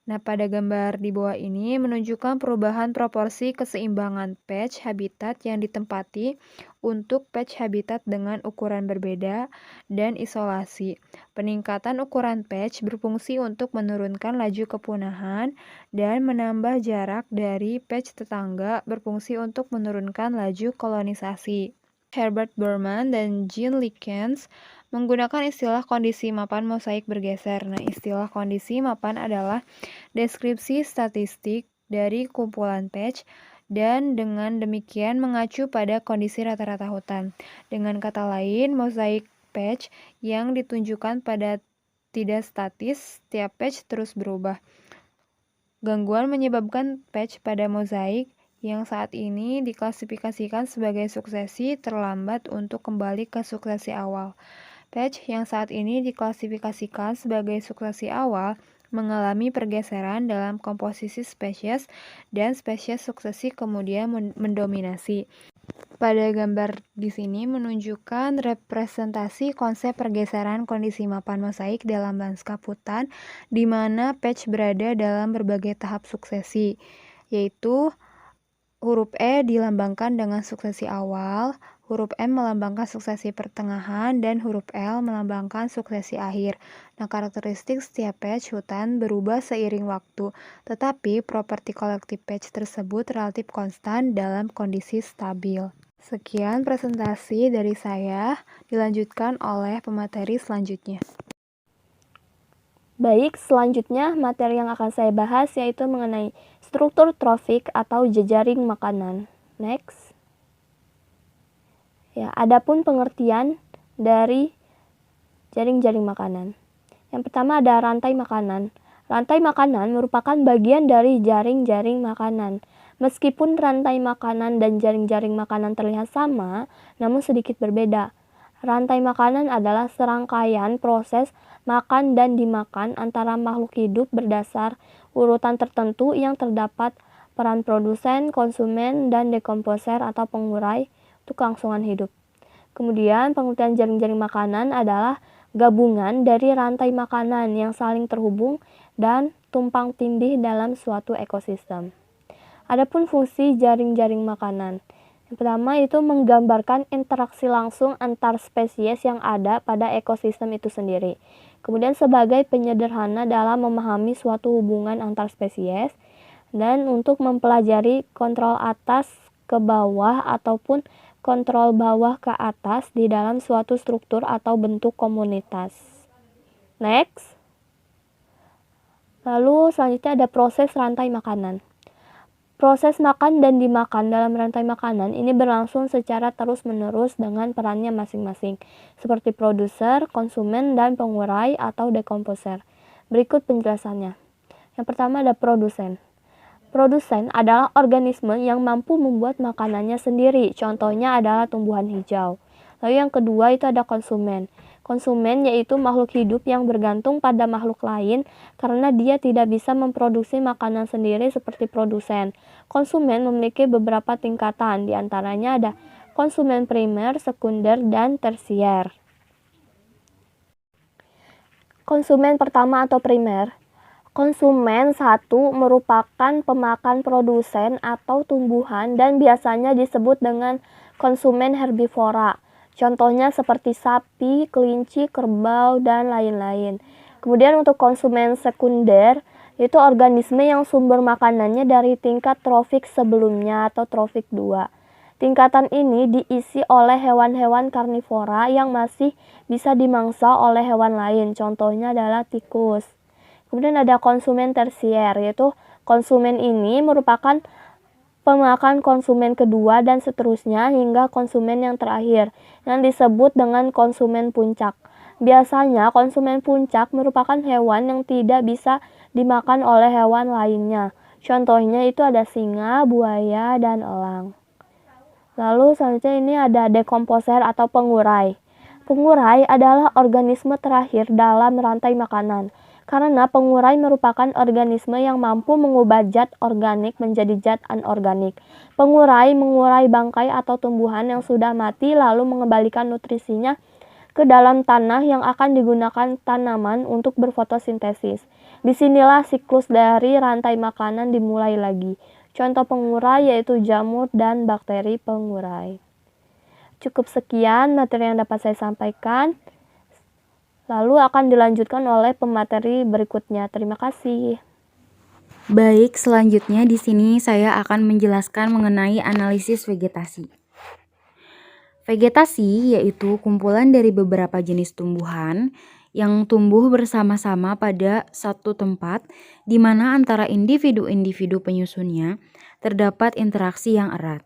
Nah, pada gambar di bawah ini menunjukkan perubahan proporsi keseimbangan patch habitat yang ditempati untuk patch habitat dengan ukuran berbeda dan isolasi. Peningkatan ukuran patch berfungsi untuk menurunkan laju kepunahan dan menambah jarak dari patch tetangga berfungsi untuk menurunkan laju kolonisasi. Herbert Burman dan Jean Likens menggunakan istilah kondisi mapan mosaik bergeser. Nah, istilah kondisi mapan adalah deskripsi statistik dari kumpulan patch dan dengan demikian mengacu pada kondisi rata-rata hutan. Dengan kata lain, mosaik patch yang ditunjukkan pada tidak statis, setiap patch terus berubah. Gangguan menyebabkan patch pada mosaik yang saat ini diklasifikasikan sebagai suksesi terlambat untuk kembali ke suksesi awal. Patch yang saat ini diklasifikasikan sebagai suksesi awal mengalami pergeseran dalam komposisi spesies dan spesies suksesi kemudian mendominasi. Pada gambar di sini menunjukkan representasi konsep pergeseran kondisi mapan mosaik dalam lanskap hutan di mana patch berada dalam berbagai tahap suksesi, yaitu huruf E dilambangkan dengan suksesi awal, huruf M melambangkan suksesi pertengahan, dan huruf L melambangkan suksesi akhir. Nah, karakteristik setiap patch hutan berubah seiring waktu, tetapi properti kolektif patch tersebut relatif konstan dalam kondisi stabil. Sekian presentasi dari saya, dilanjutkan oleh pemateri selanjutnya. Baik, selanjutnya materi yang akan saya bahas yaitu mengenai struktur trofik atau jejaring makanan. Next. Ya, adapun pengertian dari jaring-jaring makanan. Yang pertama ada rantai makanan. Rantai makanan merupakan bagian dari jaring-jaring makanan. Meskipun rantai makanan dan jaring-jaring makanan terlihat sama, namun sedikit berbeda. Rantai makanan adalah serangkaian proses makan dan dimakan antara makhluk hidup berdasar urutan tertentu yang terdapat peran produsen, konsumen, dan dekomposer atau pengurai untuk kelangsungan hidup. Kemudian pengertian jaring-jaring makanan adalah gabungan dari rantai makanan yang saling terhubung dan tumpang tindih dalam suatu ekosistem. Adapun fungsi jaring-jaring makanan. Yang pertama itu menggambarkan interaksi langsung antar spesies yang ada pada ekosistem itu sendiri. Kemudian sebagai penyederhana dalam memahami suatu hubungan antar spesies dan untuk mempelajari kontrol atas ke bawah ataupun kontrol bawah ke atas di dalam suatu struktur atau bentuk komunitas. Next. Lalu selanjutnya ada proses rantai makanan. Proses makan dan dimakan dalam rantai makanan ini berlangsung secara terus-menerus dengan perannya masing-masing, seperti produser, konsumen, dan pengurai atau dekomposer. Berikut penjelasannya. Yang pertama ada produsen. Produsen adalah organisme yang mampu membuat makanannya sendiri, contohnya adalah tumbuhan hijau. Lalu yang kedua itu ada konsumen. Konsumen yaitu makhluk hidup yang bergantung pada makhluk lain karena dia tidak bisa memproduksi makanan sendiri seperti produsen. Konsumen memiliki beberapa tingkatan, diantaranya ada konsumen primer, sekunder, dan tersier. Konsumen pertama atau primer. Konsumen satu merupakan pemakan produsen atau tumbuhan dan biasanya disebut dengan konsumen herbivora. Contohnya seperti sapi, kelinci, kerbau, dan lain-lain. Kemudian untuk konsumen sekunder, itu organisme yang sumber makanannya dari tingkat trofik sebelumnya atau trofik 2. Tingkatan ini diisi oleh hewan-hewan karnivora yang masih bisa dimangsa oleh hewan lain. Contohnya adalah tikus. Kemudian ada konsumen tersier, yaitu konsumen ini merupakan pemakan konsumen kedua dan seterusnya hingga konsumen yang terakhir yang disebut dengan konsumen puncak. Biasanya konsumen puncak merupakan hewan yang tidak bisa dimakan oleh hewan lainnya. Contohnya itu ada singa, buaya, dan elang. Lalu selanjutnya ini ada dekomposer atau pengurai. Pengurai adalah organisme terakhir dalam rantai makanan. Karena pengurai merupakan organisme yang mampu mengubah zat organik menjadi zat anorganik. Pengurai mengurai bangkai atau tumbuhan yang sudah mati lalu mengembalikan nutrisinya ke dalam tanah yang akan digunakan tanaman untuk berfotosintesis. Disinilah siklus dari rantai makanan dimulai lagi. Contoh pengurai yaitu jamur dan bakteri pengurai. Cukup sekian materi yang dapat saya sampaikan. Lalu akan dilanjutkan oleh pemateri berikutnya. Terima kasih. Baik, selanjutnya di sini saya akan menjelaskan mengenai analisis vegetasi. Vegetasi yaitu kumpulan dari beberapa jenis tumbuhan yang tumbuh bersama-sama pada satu tempat di mana antara individu-individu penyusunnya terdapat interaksi yang erat,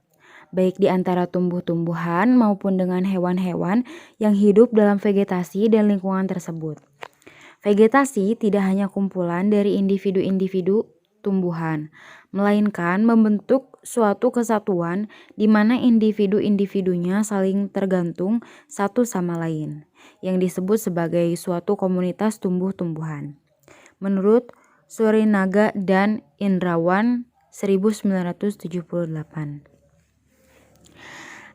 baik di antara tumbuh-tumbuhan maupun dengan hewan-hewan yang hidup dalam vegetasi dan lingkungan tersebut. Vegetasi tidak hanya kumpulan dari individu-individu tumbuhan, melainkan membentuk suatu kesatuan di mana individu-individunya saling tergantung satu sama lain, yang disebut sebagai suatu komunitas tumbuh-tumbuhan. Menurut Surinaga dan Indrawan 1978.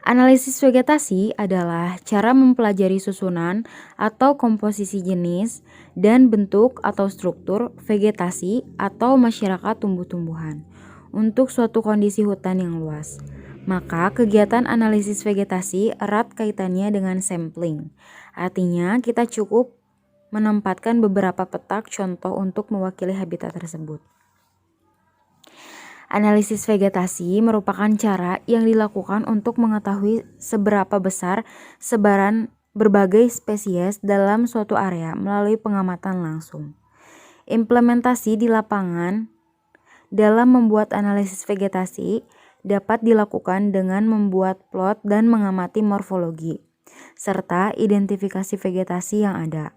Analisis vegetasi adalah cara mempelajari susunan atau komposisi jenis dan bentuk atau struktur vegetasi atau masyarakat tumbuh-tumbuhan untuk suatu kondisi hutan yang luas. Maka kegiatan analisis vegetasi erat kaitannya dengan sampling. Artinya kita cukup menempatkan beberapa petak contoh untuk mewakili habitat tersebut. Analisis vegetasi merupakan cara yang dilakukan untuk mengetahui seberapa besar sebaran berbagai spesies dalam suatu area melalui pengamatan langsung. Implementasi di lapangan dalam membuat analisis vegetasi dapat dilakukan dengan membuat plot dan mengamati morfologi, serta identifikasi vegetasi yang ada.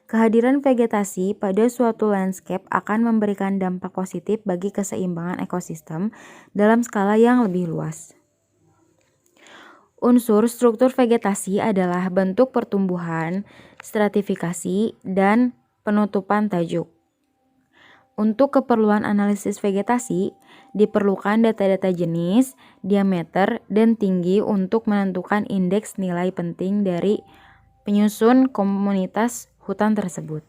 Kehadiran vegetasi pada suatu landscape akan memberikan dampak positif bagi keseimbangan ekosistem dalam skala yang lebih luas. Unsur struktur vegetasi adalah bentuk pertumbuhan, stratifikasi, dan penutupan tajuk. Untuk keperluan analisis vegetasi, diperlukan data-data jenis, diameter, dan tinggi untuk menentukan indeks nilai penting dari penyusun komunitas hutan tersebut.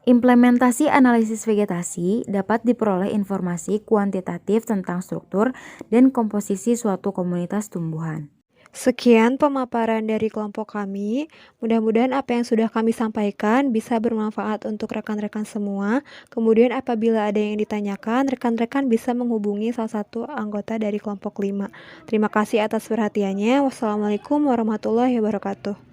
Implementasi analisis vegetasi dapat diperoleh informasi kuantitatif tentang struktur dan komposisi suatu komunitas tumbuhan. Sekian pemaparan dari kelompok kami. Mudah-mudahan apa yang sudah kami sampaikan bisa bermanfaat untuk rekan-rekan semua. Kemudian apabila ada yang ditanyakan, rekan-rekan bisa menghubungi salah satu anggota dari kelompok 5. Terima kasih atas perhatiannya. Wassalamualaikum warahmatullahi wabarakatuh.